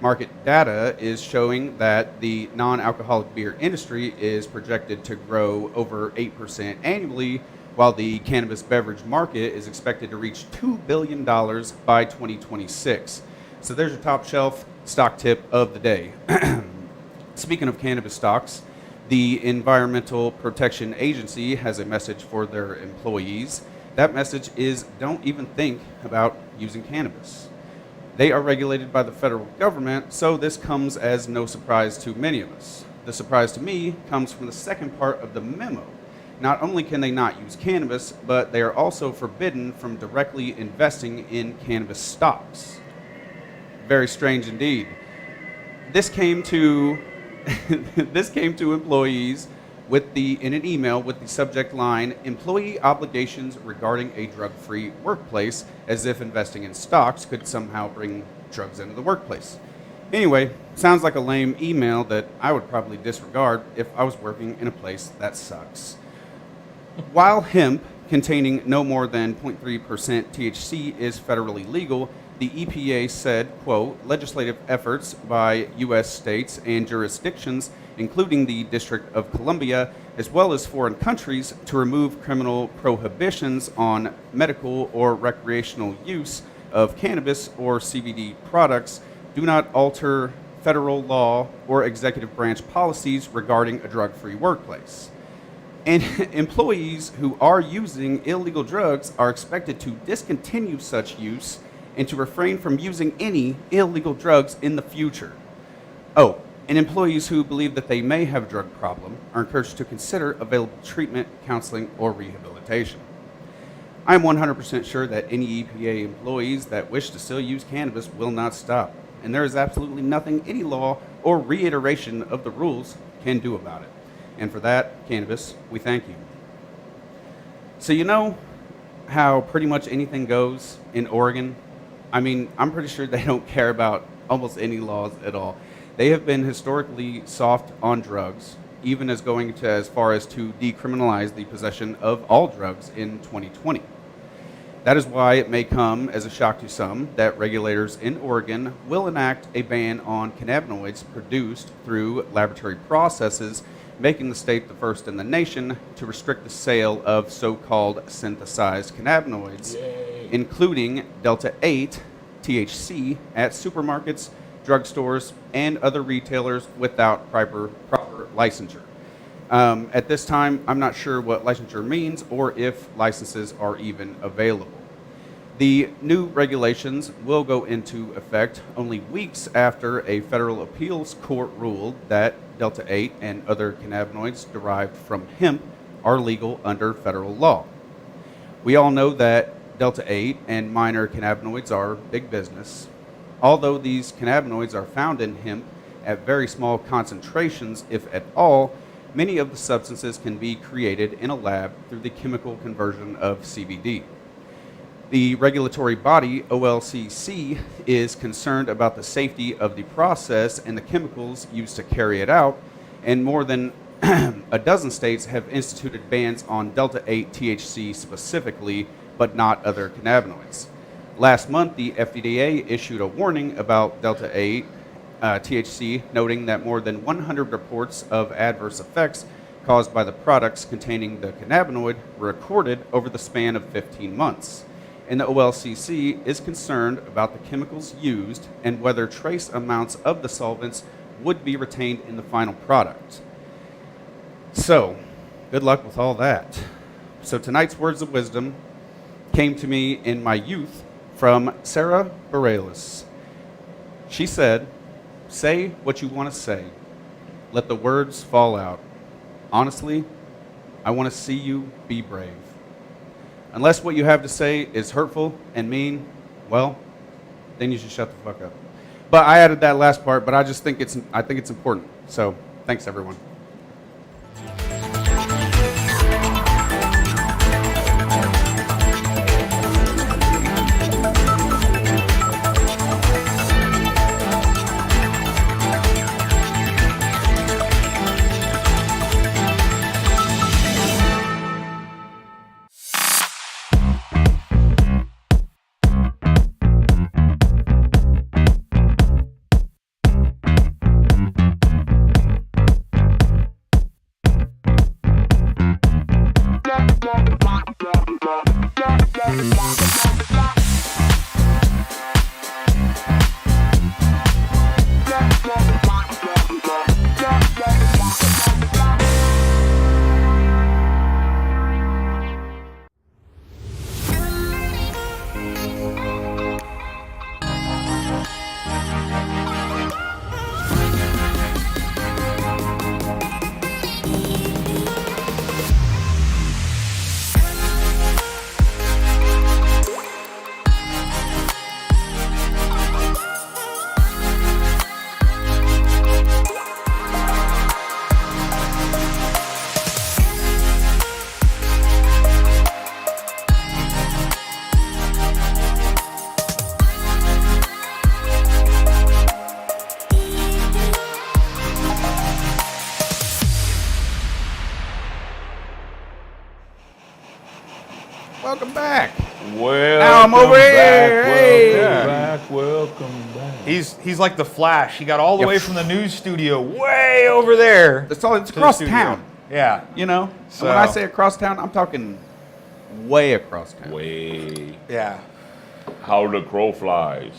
Market data is showing that the non-alcoholic beer industry is projected to grow over 8% annually, while the cannabis beverage market is expected to reach $2 billion by 2026. So there's your top shelf stock tip of the day. Speaking of cannabis stocks, the Environmental Protection Agency has a message for their employees. That message is, don't even think about using cannabis. They are regulated by the federal government, so this comes as no surprise to many of us. The surprise to me comes from the second part of the memo. Not only can they not use cannabis, but they are also forbidden from directly investing in cannabis stocks. Very strange indeed. This came to employees in an email with the subject line, employee obligations regarding a drug-free workplace, as if investing in stocks could somehow bring drugs into the workplace. Anyway, sounds like a lame email that I would probably disregard if I was working in a place that sucks. While hemp containing no more than 0.3% THC is federally legal, the EPA said, quote, legislative efforts by U.S. states and jurisdictions, including the District of Columbia, as well as foreign countries, to remove criminal prohibitions on medical or recreational use of cannabis or CBD products do not alter federal law or executive branch policies regarding a drug-free workplace. And employees who are using illegal drugs are expected to discontinue such use and to refrain from using any illegal drugs in the future. Oh, and employees who believe that they may have a drug problem are encouraged to consider available treatment, counseling, or rehabilitation. I am 100% sure that any EPA employees that wish to still use cannabis will not stop, and there is absolutely nothing any law or reiteration of the rules can do about it. And for that, cannabis, we thank you. So you know how pretty much anything goes in Oregon? I mean, I'm pretty sure they don't care about almost any laws at all. They have been historically soft on drugs, even as going to as far as to decriminalize the possession of all drugs in 2020. That is why it may come as a shock to some that regulators in Oregon will enact a ban on cannabinoids produced through laboratory processes, making the state the first in the nation to restrict the sale of so-called synthesized cannabinoids, including Delta 8 THC at supermarkets, drugstores, and other retailers without proper licensure. At this time, I'm not sure what licensure means or if licenses are even available. The new regulations will go into effect only weeks after a federal appeals court ruled that Delta 8 and other cannabinoids derived from hemp are legal under federal law. We all know that Delta 8 and minor cannabinoids are big business. Although these cannabinoids are found in hemp at very small concentrations, if at all, many of the substances can be created in a lab through the chemical conversion of CBD. The regulatory body, OLCC, is concerned about the safety of the process and the chemicals used to carry it out, and more than a dozen states have instituted bans on Delta 8 THC specifically, but not other cannabinoids. Last month, the FDA issued a warning about Delta 8 THC, noting that more than 100 reports of adverse effects caused by the products containing the cannabinoid were recorded over the span of 15 months. And the OLCC is concerned about the chemicals used and whether trace amounts of the solvents would be retained in the final product. So, good luck with all that. So tonight's words of wisdom came to me in my youth from Sarah Bareilles. She said, "Say what you want to say. Let the words fall out. Honestly, I want to see you be brave. Unless what you have to say is hurtful and mean, well, then you should shut the fuck up." But I added that last part, but I think it's important. So, thanks everyone. Welcome back. Well, Now I'm over here. Hey. Welcome back. He's like the Flash. He got all the Yep. way from the news studio way over there. It's to across the studio. town. Yeah. You know? So- And when I say across town, I'm talking way across town. Way. Yeah. How the crow flies.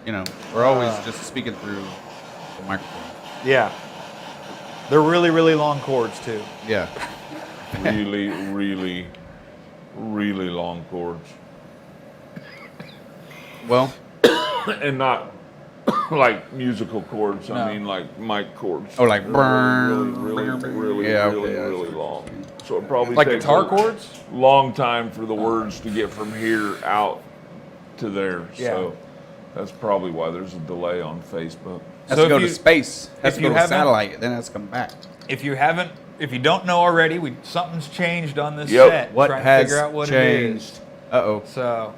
You know, we're always just speaking through the microphone. Yeah. They're really, really long cords too. Yeah. Really, really, really long cords. Well, And not like musical chords. No. I mean like mic cords. Oh, like They're burn. really, Yeah, really, okay, really that's- long. So it probably Like takes guitar a chords? long time for the words to get from here out to there. Yeah. So that's probably why there's a delay on Facebook. has So to go if to you- space. Has if to you go to haven't- satellite. Then has to come back. If you don't know already, something's changed on this Yep. set. What Trying has to figure out what changed? it is. Uh-oh. So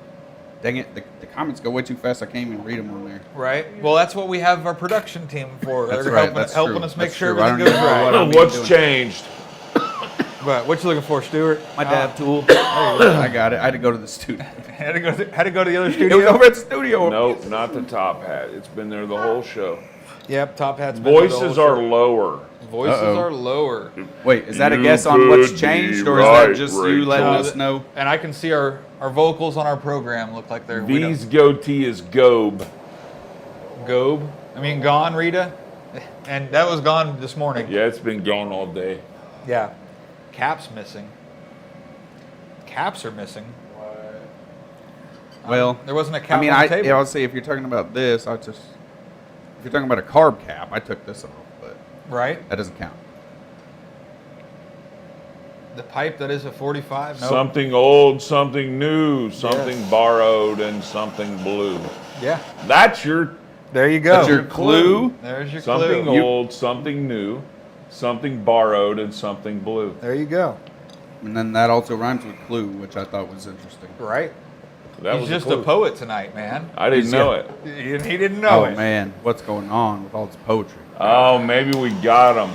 Dang it, the comments go way too fast. I can't even read them on there. Right. Well, that's what we have our production team for. That's They're right, helping, that's helping true, us make that's sure true. I everything don't goes even know right. what I'm What's doing. changed? But what you looking for, Stuart? My dab tool. I got it. I had to go to the studio. Had to go to the other It was studio. over at the studio. Nope, not the top hat. It's been there the whole show. Yep. Top hat's been there the Voices whole are show. lower. Voices Uh-oh. are lower. Wait, is that a You guess on what's could changed, be or is right, that just you Rachel. letting No, us know? And I can see our vocals on our program look like they're we don't- V's goatee is Gobe. Gobe. I mean, gone, Rita. And that was gone this morning. Yeah, it's been gone all day. Yeah. Caps missing. Caps are missing. Well, There wasn't a cap I mean, on the table. I'll say if you're talking about this, if you're talking about a carb cap, I took this off, but Right? that doesn't count. The pipe that is a 45. Nope. Something old, something new, something borrowed, and something blue. Yeah. That's your There you go. That's your clue. There's your something clue. old, something new, something borrowed, and something blue. There you go. And then that also rhymes with clue, which I thought was interesting. Right? That He's was just clue. a poet tonight, man. I didn't know it. He didn't know Oh it. man, what's going on with all this poetry? Oh, maybe we got him.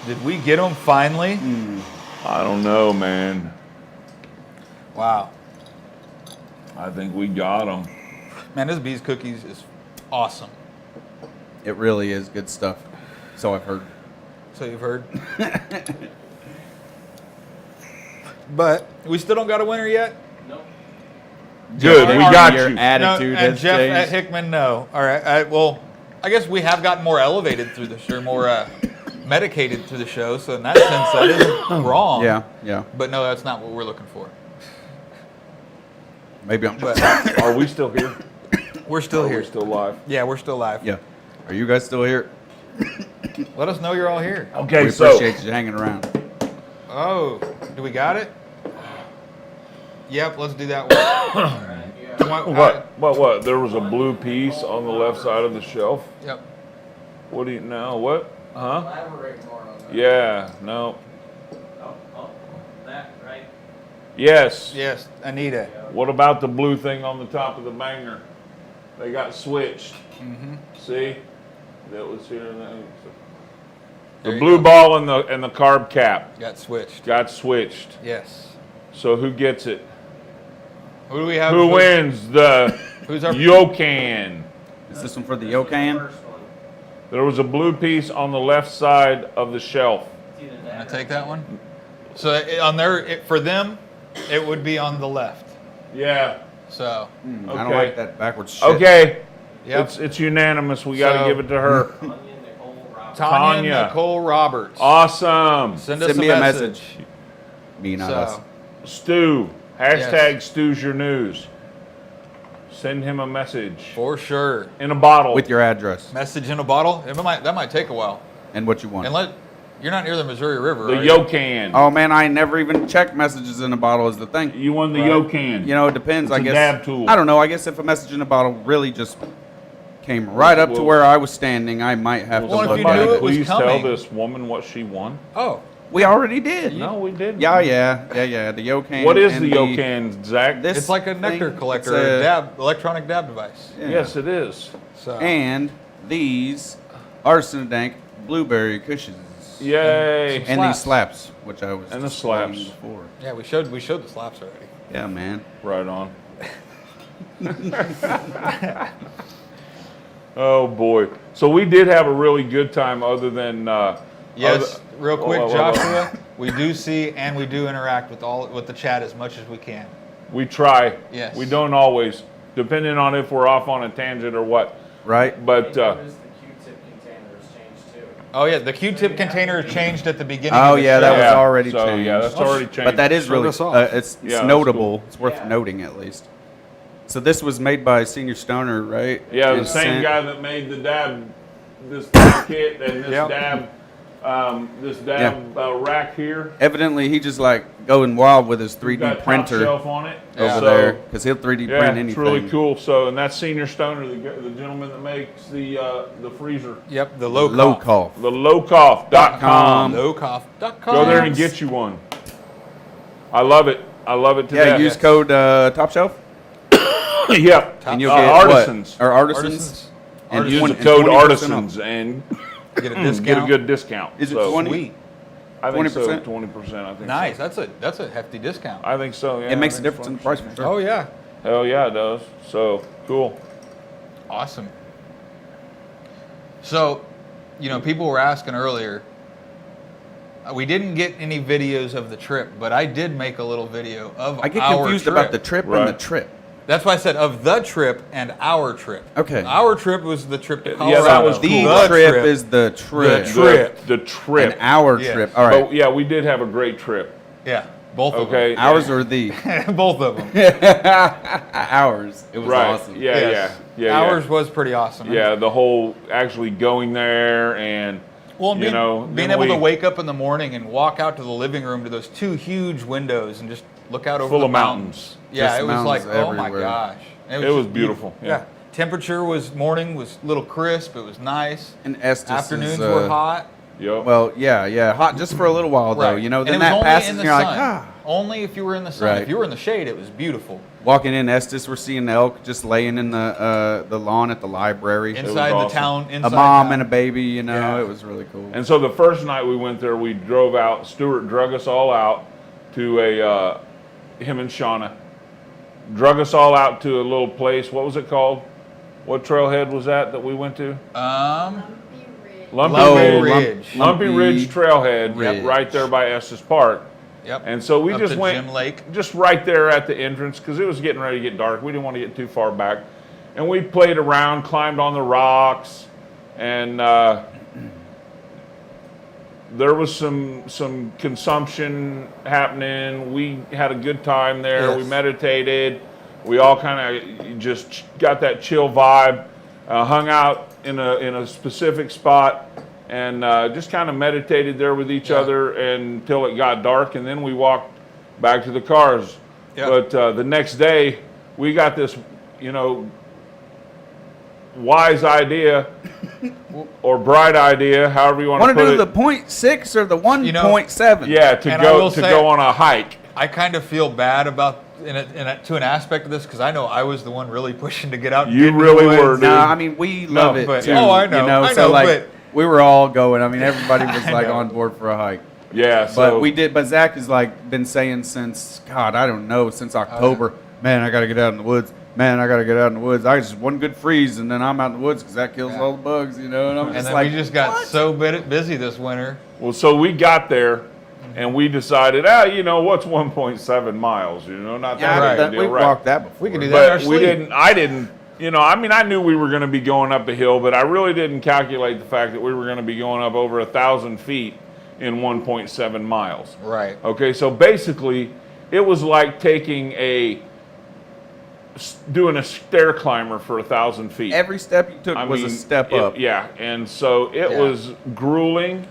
Did we get him finally? I don't know, man. Wow. I think we got him. Man, this Bees Cookies is awesome. It really is good stuff. So I've heard. So you've heard. But we still don't got a winner yet? Good, we got Your you. attitude no, and has Jeff at changed. Hickman, no. All right. Well, I guess we have gotten more elevated through the show, more medicated through the show. So in that sense, that isn't wrong. Yeah, yeah. But no, that's not what we're looking for. Maybe I'm. But Are we still here? we're still Are here. we still live? Yeah, we're still live. Yeah. Are you guys still here? Let us know you're all here. Okay, We so appreciate you hanging around. Oh, do we got it? Yep, let's do that one. what? There was a blue piece on the left side of the shelf. Yep. What do you know? What? Huh? Yeah. No. That, right? Yes. Yes, Anita. What about the blue thing on the top of the banger? They got switched. See? That was here. And that was There the you blue go. ball and the carb cap Got switched. got switched. Yes. So who gets it? Who do we have? Who wins the Who's our Yokan? Is this one for the Yokan? There was a blue piece on the left side of the shelf. Can I take that one? So on for them, it would be on the left. Yeah. So I don't Okay. like that backwards shit. Okay. Yep. It's unanimous. We got to So- give it to her. Tanya Tanya. Nicole Roberts. Awesome. Send us Send a me a message. Me, not us. So Stu. Hashtag Yes. Stu's your news. Send him a message for sure. in a bottle. With your address Message in a bottle. That might take a while. and what you want. And you're not near the Missouri River. the are you? Yokan. Oh man, I never even check messages in a bottle is the thing. You won the Right. Yokan. You know, it depends. It's I a guess. dab tool. I don't know. I guess if a message in a bottle really just came right up to Well- where I was standing, I might have Well, to if look you at knew it. it was Please tell coming. this woman what she won. Oh, We already did. No, we didn't. Yeah. The Yokan. What is and the Yokan, Zach? This it's like a nectar thing, collector, it's a electronic dab device. yeah. Yes, it is. So And these are Cinedank blueberry cushions. Yay. And these slaps, which I was And the explaining slaps. before. yeah, we showed the slaps already. Yeah, man. Right on. Oh boy. So we did have a really good time other than Yes, real quick, whoa. Joshua. We do see and we do interact with the chat as much as we can. we try. Yes. We don't always, depending on if we're off on a tangent or what. Right? But the Q-tip container has changed too. Oh yeah, the Q-tip container changed at the beginning. Oh of the yeah, that show. was Yeah, already so, changed. yeah, that's already changed. But that is Showed really us off. it's Yeah, that's notable. cool. It's worth noting at least. So this was made by Senior Stoner, right? Yeah, the And same sent- guy that made the dab, this dab kit and this Yep. dab rack here. Evidently, he just like going wild with his 3D Got top printer shelf on it. over So, there because he'll 3D Yeah, print anything. it's really cool. So, and that's Senior Stoner, the gentleman that makes the freezer. Yep, the low Low cough. cough. The lowcough.com. Lowcough.com. Go there and get you one. I love it. I love it to Yeah, death. use code Top Shelf. Yep. And you'll Top- get what? artisans. Or artisans. Artisans. And Use the 20 code 20% off. artisans and Get a get a discount. good discount. Is it So, 20? Sweet. I think so. 20%? 20%. I think. Nice. So. That's a hefty discount. I think so. Yeah. It makes I a think difference so. in the price for sure. Oh yeah. Hell yeah, it does. So cool. Awesome. So, people were asking earlier. We didn't get any videos of the trip, but I did make a little video of I get our confused trip. about the trip and the Right. trip. That's why I said of the trip and our trip. Okay. Our trip was the trip to Yeah, Colorado. that was The cool. trip is the trip. The trip. The trip. And our Yes. trip. All right. But yeah, we did have a great trip. Yeah, both of Okay. Ours or the? them. Both of them. Ours. It was Right. awesome. Yeah. Yes. Yeah. Ours was pretty awesome. Yeah. The whole actually going there and Well, and you being, know being then able to we- wake up in the morning and walk out to the living room to those two huge windows and just look out over Full the of mountains. Yeah, Just it was like, mountains oh my everywhere. gosh. It was just beautiful, yeah. Temperature was morning was a little crisp. It was nice. And Estes Afternoons is, were hot. Yep. Well, yeah, hot just for a little while though. Right. You know, And then it was that only passes in and the you're like, sun. Only if you were in the sun. Right. If you were in the shade, it was beautiful. Walking in Estes, we're seeing elk just laying in the lawn at the library. Inside the awesome. town, A inside mom town. and a baby, you know, Yeah. it was really cool. And so the first night we went there, we drove out. Stuart drug us all out to him and Shauna drug us all out to a little place. What was it called? What trailhead was that we went to? Lumpy Lumpy Ridge. Ridge. Lumpy Ridge Trailhead, Ridge. right there by Estes Park. Yep. And so we Up just to went Jim Lake. just right there at the entrance because it was getting ready to get dark. We didn't want to get too far back. And we played around, climbed on the rocks, and there was some consumption happening. We had a good time there. Yes. We meditated. We all kind of just got that chill vibe. Hung out in a specific spot and just kind of meditated there with each other until it got dark, and then we walked back to the cars. Yeah. But the next day, we got this, wise idea or bright idea, however you want Want to to put do it. the 0.6 or the 1.7? Yeah, to And I will to say- go on a hike. I kind of feel bad about to an aspect of this because I know I was the one really pushing to get out. and You get into really the woods. were, dude. No, I mean, we love it but- too. oh, I know, You know, I so know, like, but- we were all going. I mean, everybody was I like know. on board for a hike. Yeah, so But we did. But Zach has like been saying since God, I don't know, since October. Man, I got to get out in the woods. Man, I got to get out in the woods. I just one good freeze, and then I'm out in the woods because that kills Yeah. all the bugs, you know. And I'm And just then like, we just got what? so busy this winter. Well, so we got there, and we decided, what's 1.7 miles? Not Yeah, that big a we've deal, right? walked that before. We can do that in our But we sleep. didn't. I didn't. I mean, I knew we were going to be going up a hill, but I really didn't calculate the fact that we were going to be going up over 1,000 feet in 1.7 miles. Right. Okay, so basically, it was like doing a stair climber for 1,000 feet. Every step you took I was mean, a step it- up. Yeah, and so it Yeah. was grueling.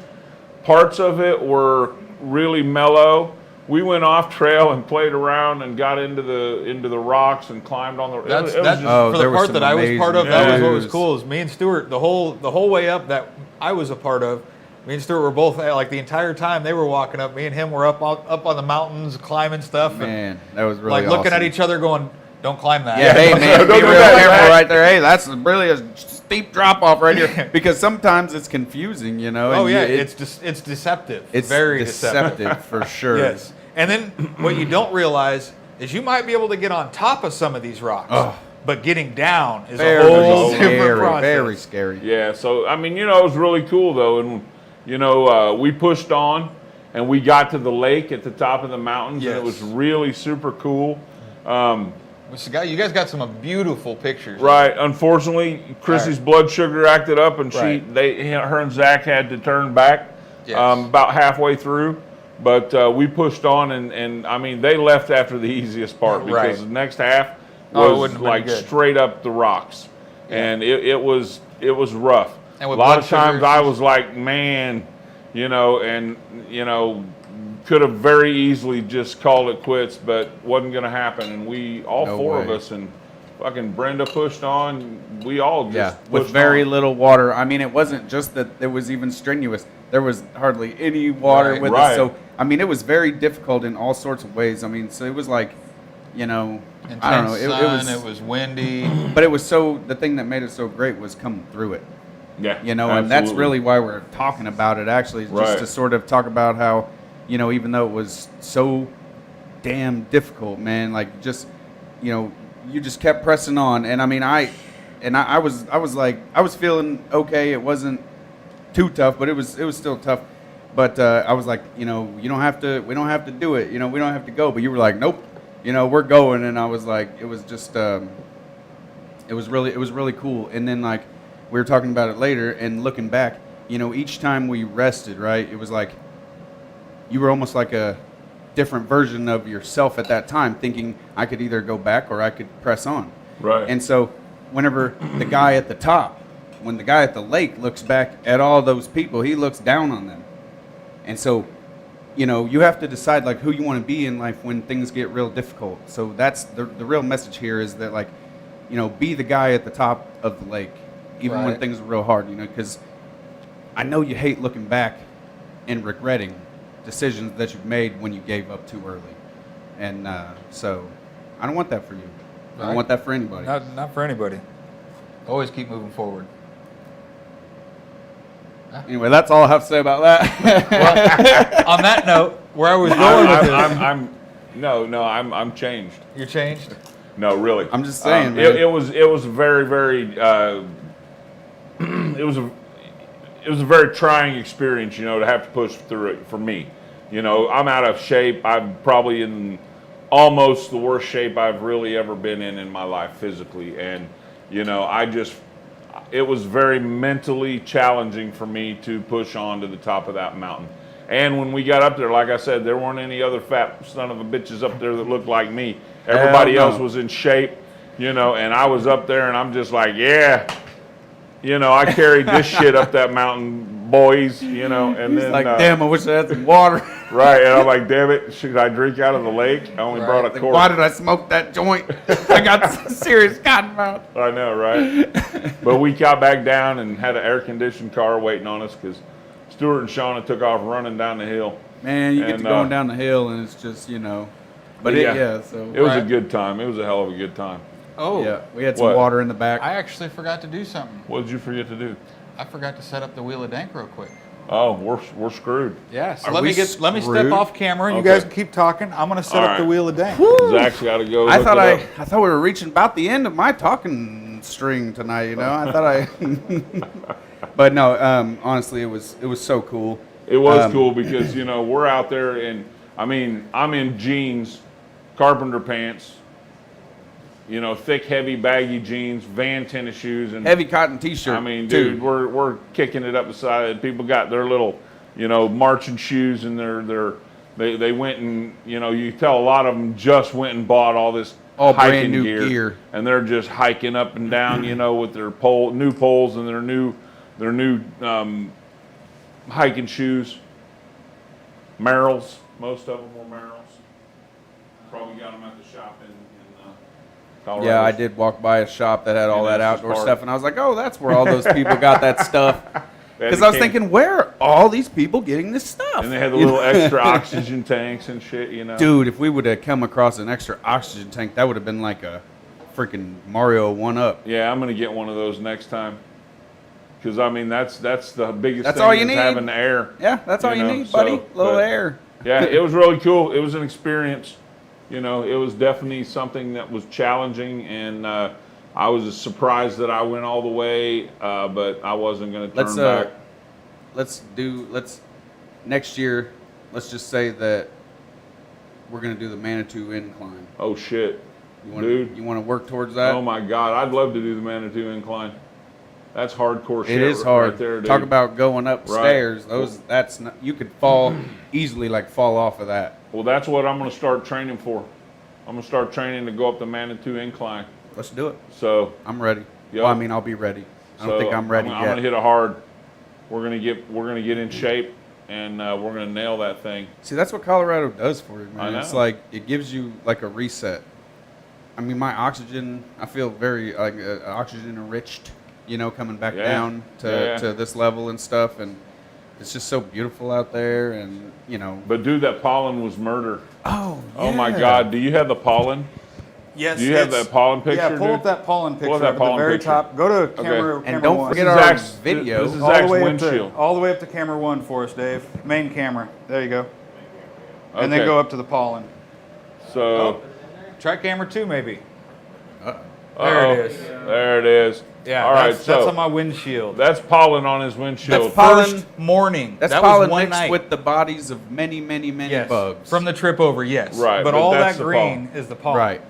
Parts of it were really mellow. We went off trail and played around and got into the rocks and climbed on the. That's it was that's just- Oh, for there the were part some that I was part of. amazing That was what was views. cool. Is me and Stuart the whole way up that I was a part of. Me and Stuart were both like the entire time they were walking up. Me and him were up on the mountains climbing stuff and Man, that was really like looking at awesome. each other, going, "Don't climb that." Yeah, hey man, Don't be do real that, careful Zach. right there. Hey, that's really a steep drop off right here because sometimes it's confusing, you know. Oh and yeah, you- it's deceptive. it's very deceptive. deceptive for sure. Yes. And then what you don't realize is you might be able to get on top of some of these rocks, but getting down is Very, a whole different scary, process. very scary. Yeah, so I mean, it was really cool though, and we pushed on, and we got to the lake at the top of the mountains, and it was Yes. really super cool. You guys got some beautiful pictures. Right. Unfortunately, Chrissy's blood sugar acted up, and Right. her and Zach had to turn back Yes. about halfway through. But we pushed on, and I mean, they left after the easiest part because Right. the next half Oh, it was wouldn't have been like good. straight up the rocks, and it was rough. And A with lot blood of times sugar, I was like, man, could have very easily just called it quits, but wasn't going to happen. And we, all No four of way. us, and fucking Brenda pushed on. We all just Yeah, pushed with very on. little water. I mean, it wasn't just that it was even strenuous. There was hardly any water Right. with Right. us. So, I mean, it was very difficult in all sorts of ways. I mean, so it was like, you know, Intense I don't know. sun, it was windy. But it was the thing that made it so great was coming through it. Yeah. You know, and that's absolutely. really why we're talking about it, actually, just Right. to sort of talk about how, you know, even though it was so damn difficult, man, like just, you know, you just kept pressing on. And I mean, I was feeling okay. It wasn't too tough, but it was still tough. But I was like, you know, we don't have to do it. You know, we don't have to go. But you were like, nope, you know, we're going. And I was like, it was just, it was really cool. And then like we were talking about it later and looking back, you know, each time we rested, right, it was like you were almost like a different version of yourself at that time, thinking I could either go back or I could press on. Right. And so whenever the guy at the top, when the guy at the lake looks back at all those people, he looks down on them. And so, you know, you have to decide like who you want to be in life when things get real difficult. So that's the real message here is that, like, you know, be the guy at the top of the lake, even when Right. things are real hard, you know, because I know you hate looking back and regretting decisions that you've made when you gave up too early. And so I don't want that for you. I don't Right. want that for anybody. Not for anybody. Always keep moving forward. Anyway, that's all I have to say about that. Well, on that note, where I was going with this, I'm changed. you're changed. No, really. I'm just saying, man. It was very, very. It was a very trying experience, you know, to have to push through it for me. You know, I'm out of shape. I'm probably in almost the worst shape I've really ever been in my life physically, and you know, it was very mentally challenging for me to push on to the top of that mountain. And when we got up there, like I said, there weren't any other fat son of a bitches up there that looked like me. Everybody Hell no. else was in shape, you know, and I was up there and I'm just like, yeah, you know, I carried this shit up that mountain, boys, you know, and He's then like, damn, I wish I had some water. right, and I'm like, damn it, should I drink out of the lake? I only brought a Like, quart. why did I smoke that joint? I got some serious cotton mouth. I know, right? But we got back down and had an air-conditioned car waiting on us because Stuart and Shauna took off running down the hill. Man, you get And, to going down the hill and it's just, you know. But so It was a Right. good time. It was a hell of a good time. Oh, yeah, we had some What? water in the back. I actually forgot to do something. What did you forget to do? I forgot to set up the wheel of dank real quick. Oh, we're screwed. Yeah, so Are let we me step screwed? off camera and you Okay. guys can keep talking. I'm gonna set All up the right. wheel of dank. Zach's got to go. I look thought it up. I thought we were reaching about the end of my talking string tonight. You know, I thought but no, honestly, it was so cool. It was cool because, you know, we're out there and, I mean, I'm in jeans, carpenter pants, you know, thick, heavy, baggy jeans, Van tennis shoes, and Heavy cotton T-shirt. I mean, too. dude, we're kicking it up the side. People got their little, you know, marching shoes, and they went and, you know, you tell a lot of them just went and bought all this All hiking brand new gear. and they're just hiking up and down, you know, with their new poles and their new hiking shoes. Merrells, most of them were Merrells. Probably got them at the shop in Colorado. Yeah, I did walk by a shop that had all In that Estes outdoor Park. stuff, and I was like, oh, that's where all those people got that stuff. They had Because the I was can- thinking, where are all these people getting this stuff? and they had the little extra oxygen tanks and shit, you know. Dude, if we would have come across an extra oxygen tank, that would have been like a freaking Mario 1-up. Yeah, I'm gonna get one of those next time. Because I mean, that's the biggest That's thing all you is need. having the air. Yeah, that's all you know, need, buddy. so, Little but- air. Yeah, it was really cool. It was an experience. You know, it was definitely something that was challenging, and I was surprised that I went all the way, but I wasn't going to turn back. Let's next year, let's just say that we're going to do the Manitou incline. Oh shit, You want to work towards that? Oh my God, I'd love to do the Manitou incline. That's hardcore shit. It is hard. right there, dude. Talk about going up Right. stairs. That's not, you could fall easily, like fall off of that. Well, that's what I'm going to start training for. I'm going to start training to go up the Manitou incline. Let's do it. So I'm ready. Yep. Well, I mean, I'll be ready. I don't think I'm ready I'm yet. gonna hit it hard. We're gonna get in shape, and we're gonna nail that thing. See, that's what Colorado does for you, man. I know. It's like it gives you like a reset. I mean, my oxygen, I feel very like oxygen enriched, you know, coming back Yeah. down Yeah. to this level and stuff, and it's just so beautiful out there, and you know. But dude, that pollen was murder. Oh, Oh my yeah. God, do you have the pollen? Yes. Do you have it's- that pollen picture? Yeah, pull dude? up that pollen picture up that up at the pollen very picture. top. Go to camera, Okay. camera And don't one. forget This our is Zach's- video. This is all the Zach's way windshield. all the way up to camera 1 for us, Dave. Main camera. There you go. And then Okay. go up to the pollen. So, Try camera 2 maybe. uh-oh. There it is. There it is. Yeah, All right, that's so on my windshield. that's pollen on his windshield. The pollen- first morning. That's that pollen was one mixed night. with the bodies of many, many, many yes. bugs. From the trip over, yes. Right, But but all that's that the green pollen. is the pollen. right.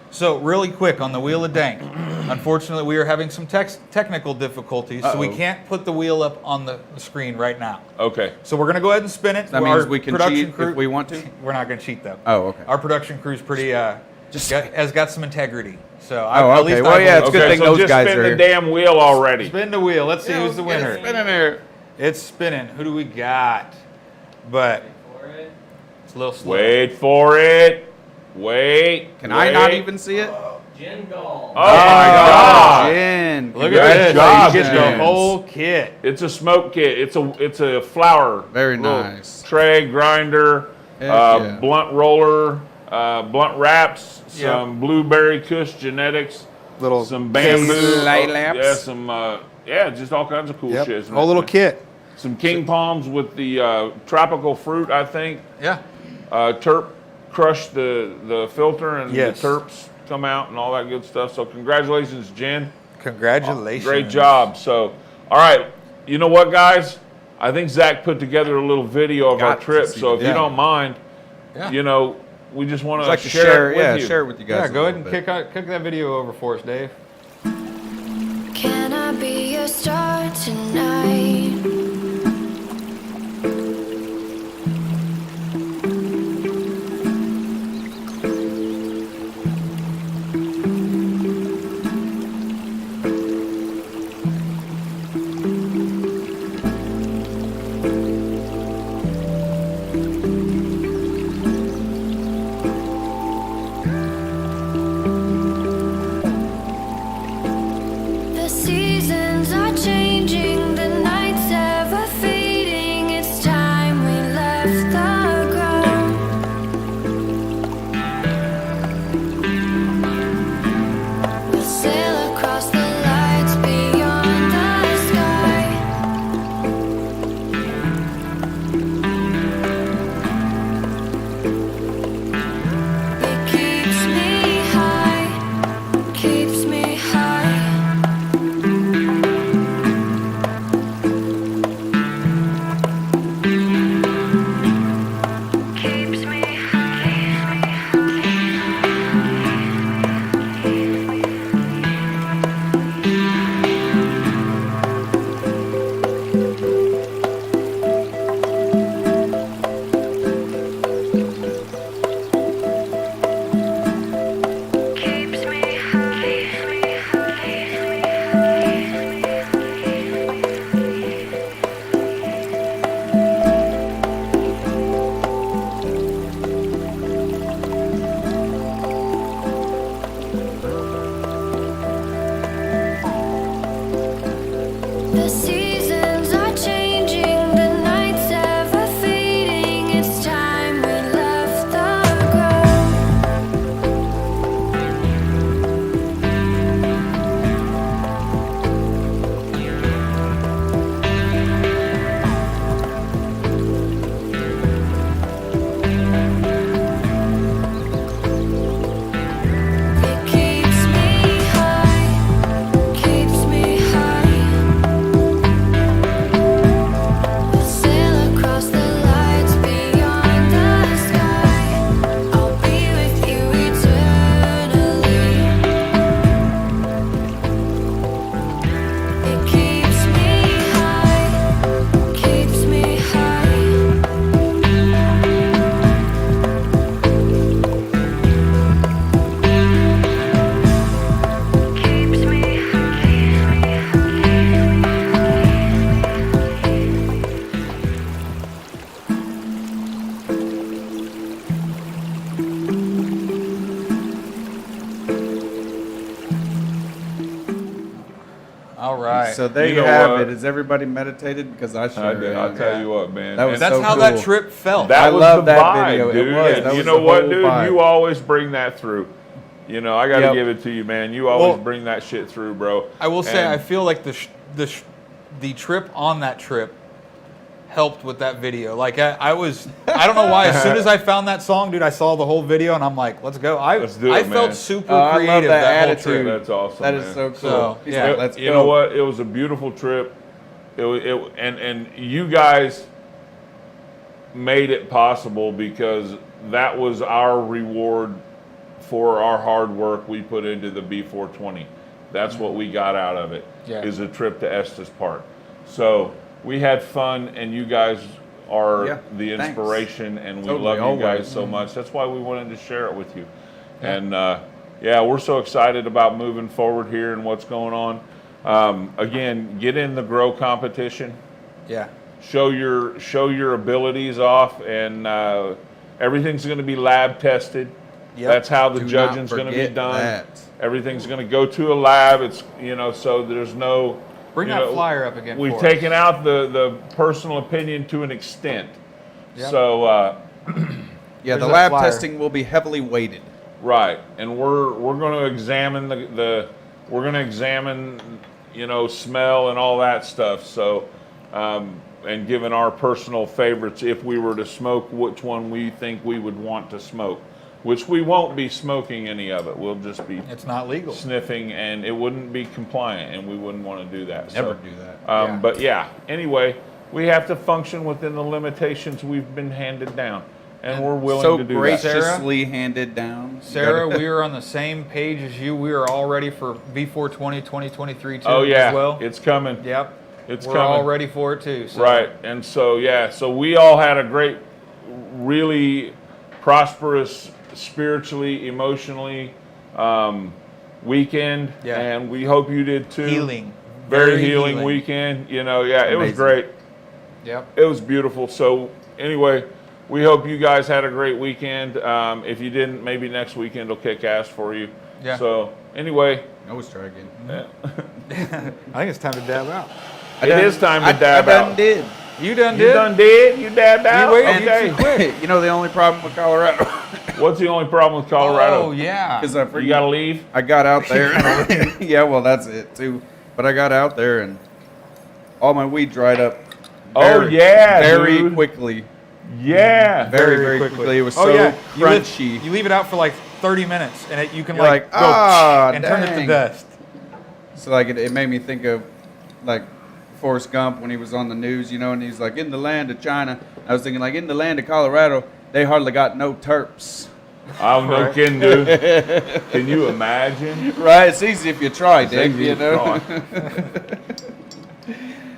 So really quick on the Wheel of Dank. Unfortunately, we are having some technical difficulties, so we Uh-oh. can't put the wheel up on the screen right now. Okay. So we're going to go ahead and spin it. That Our means we can production cheat crew- if we want to? We're not going to cheat though. Oh, okay. Our production crew's pretty has got some integrity. So Oh, at okay. least Well, I yeah, it's believe. good thing so those just guys spin are the here. damn wheel already. Spin the wheel. Let's see who's the winner. Spin in there. It's spinning. Who do we got? But it's a little slow. Wait for it. Wait. Can I not wait. even see it? Oh my God! Jen. Look Good at this. job, You get the James. whole kit. It's a smoke kit. It's a flour. Very little nice. Tray grinder, Heck yeah. blunt roller, blunt wraps, Yeah. some blueberry Kush genetics, Little some bamboo, lilacs. yeah, some just all kinds of cool Yep. shit. isn't Whole it? little kit. Some king palms with the tropical fruit, I think. Yeah. Terp crush the filter and Yes. the terps come out and all that good stuff. So congratulations, Jen. Congratulations. Great job. So, all right, you know what, guys? I think Zach put together a little video of our Got to trip. see So if the you video. don't mind, Yeah. you know, we just want I'd like to share it with you. share it with you guys. Yeah, a go ahead little and bit. kick that video over for us, Dave. Can I be your star tonight? The seasons are changing, the nights ever fading. It's time we left the ground. We'll sail across the lights beyond the sky. It keeps me high, keeps me high. Keeps me keeps me The seasons are changing, the nights ever fading. It's time we left the ground. It keeps me high, keeps me high. We'll sail across the lights beyond the sky. I'll be with you eternally. It keeps me high, keeps me high. Keeps me All right. So there You you know have what? it. Is everybody meditated? Because I sure I'll am. tell you what, man. That was and that's so how cool. that trip felt. That I was love the that vibe, video. It dude. was. And That you was know the what, whole dude? vibe. You always bring that through. You know, I got to Yep. give it to you, man. You always Well, bring that shit through, bro. I will say, And- I feel like the trip on that trip helped with that video. Like I don't know why. As soon as I found that song, dude, I saw the whole video and I'm like, let's go. Let's do I it, felt man. super I love creative that that whole attitude. trip. That's awesome. That is man. so cool. So, He's yeah. like, let's You go. know what? It was a beautiful trip. And you guys made it possible because that was our reward for our hard work we put into the B420. That's what we got out of it. Yeah. Is a trip to Estes Park. So we had fun, and you guys are Yeah, the thanks. inspiration, and we Totally, love you always. guys so much. That's why we wanted to share it with you. And yeah, we're so excited about moving forward here and what's going on. Again, get in the grow competition. Yeah. Show your abilities off, and everything's going to be lab tested. Yep. That's how the Do judging's not going to be forget done. that. Everything's going to go to a lab. It's so there's no. Bring you that know, flyer up again. We've for us. taken out the personal opinion to an extent. Yep. So Yeah, There's the that lab flyer. testing will be heavily weighted. right, and we're going to examine we're going to examine smell and all that stuff. So. And given our personal favorites, if we were to smoke, which one we think we would want to smoke, which we won't be smoking any of it. We'll just be It's not legal. sniffing, and it wouldn't be compliant, and we wouldn't want to do that. Never So, do that. Yeah. But yeah, anyway, we have to function within the limitations we've been handed down, and we're willing So to do that. graciously handed down. Sarah, we are on the same page as you. We are all ready for V420 2023 too Oh yeah, as well. it's coming. Yep. It's We're coming. all ready for it too. So. Right, and so yeah, so we all had a great, really prosperous, spiritually, emotionally weekend, Yeah. and we hope you did too. Healing. very healing weekend. Yeah, it was Amazing. great. Yep. It was beautiful. So anyway, we hope you guys had a great weekend. If you didn't, maybe next weekend will kick ass for you. Yeah. So anyway, Always try again. I think it's time to dab out. it is time to dab I done out. did. You done You did? done did? You dabbed out? waited Okay. You know the only problem with Colorado? What's the only problem with Colorado? Oh yeah. Because I You freaking- gotta leave? I got out there. Yeah, well, that's it too. But I got out there and all my weed dried up. Oh, yeah, very dude. quickly. Yeah. Very quickly. It was Oh so yeah. crunchy. You leave it out for like 30 minutes, and you can You're like, go "Ah, and turn it to dang." dust. So like it made me think of like Forrest Gump when he was on the news, and he's like, in the land of China. I was thinking like, in the land of Colorado, they hardly got no terps. Oh, no kidding, dude. Can you imagine? Right? It's easy if you try, It's Dick. easy You if know.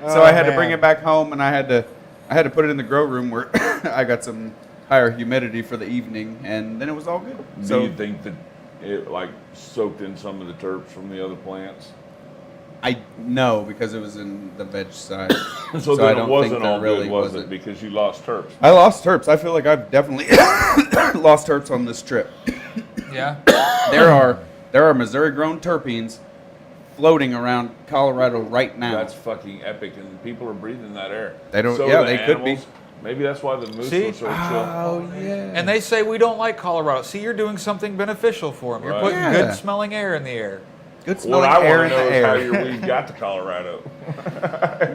Oh, So I had to bring it back home, and I had to put it in the grow room where I got some higher humidity for the evening, and then it was all good. Do So you think that it like soaked in some of the terps from the other plants? I know because it was in the veg side. So I then don't it wasn't think there all really good, was was it? Because you lost terps. I lost terps. I feel like I've definitely lost terps on this trip. Yeah. There are Missouri grown terpenes floating around Colorado right now. That's fucking epic, and people are breathing that air. They don't- So yeah, are the they could be. animals. Maybe that's why the moose See? are so chill. Oh yeah. And they say we don't like Colorado. See, you're doing something beneficial for them. You're Right. putting Yeah. good smelling air in the air. Good What smelling I air want in to the know is how air. your weed got to Colorado.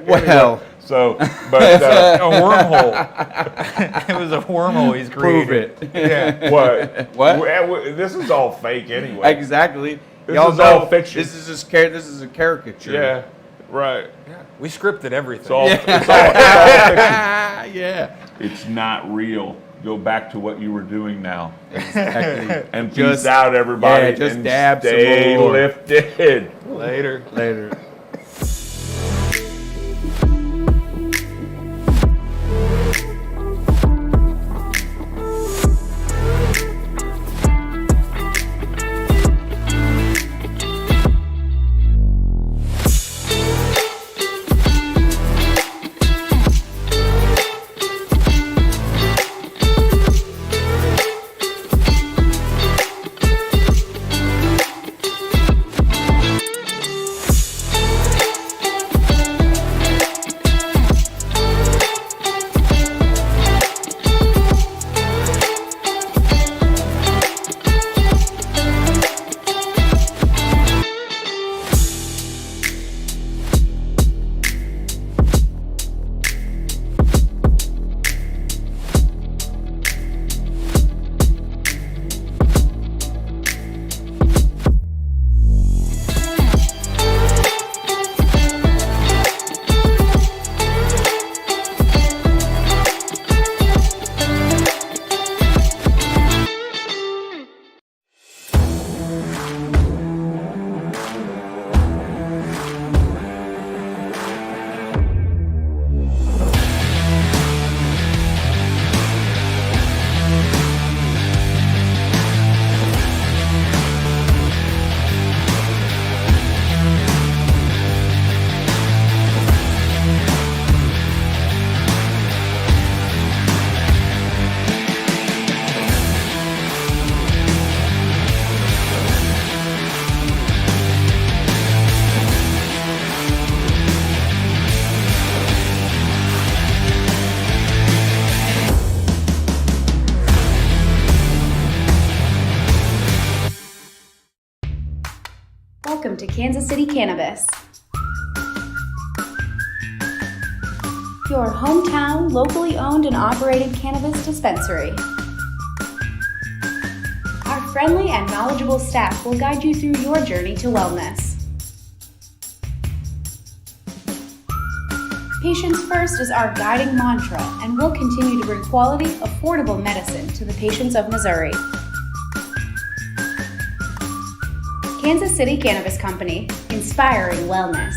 Well, So, but A wormhole. It was a wormhole he's created. prove it. Yeah. what? What? This is all fake anyway. Exactly. This Y'all is all know fiction. This is just this is a caricature. Yeah, right. We scripted everything. It's all, it's all fiction. Yeah. It's not real. Go back to what you were doing now. Exactly. And Just- peace out, everybody. yeah, just and dab some stay more. lifted. Later. Later. Welcome to Kansas City Cannabis, your hometown, locally owned and operated cannabis dispensary. Our friendly and knowledgeable staff will guide you through your journey to wellness. Patients First is our guiding mantra, and we'll continue to bring quality, affordable medicine to the patients of Missouri. Kansas City Cannabis Company, inspiring wellness.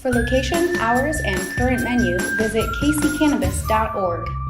For location, hours, and current menu, visit kccannabis.org.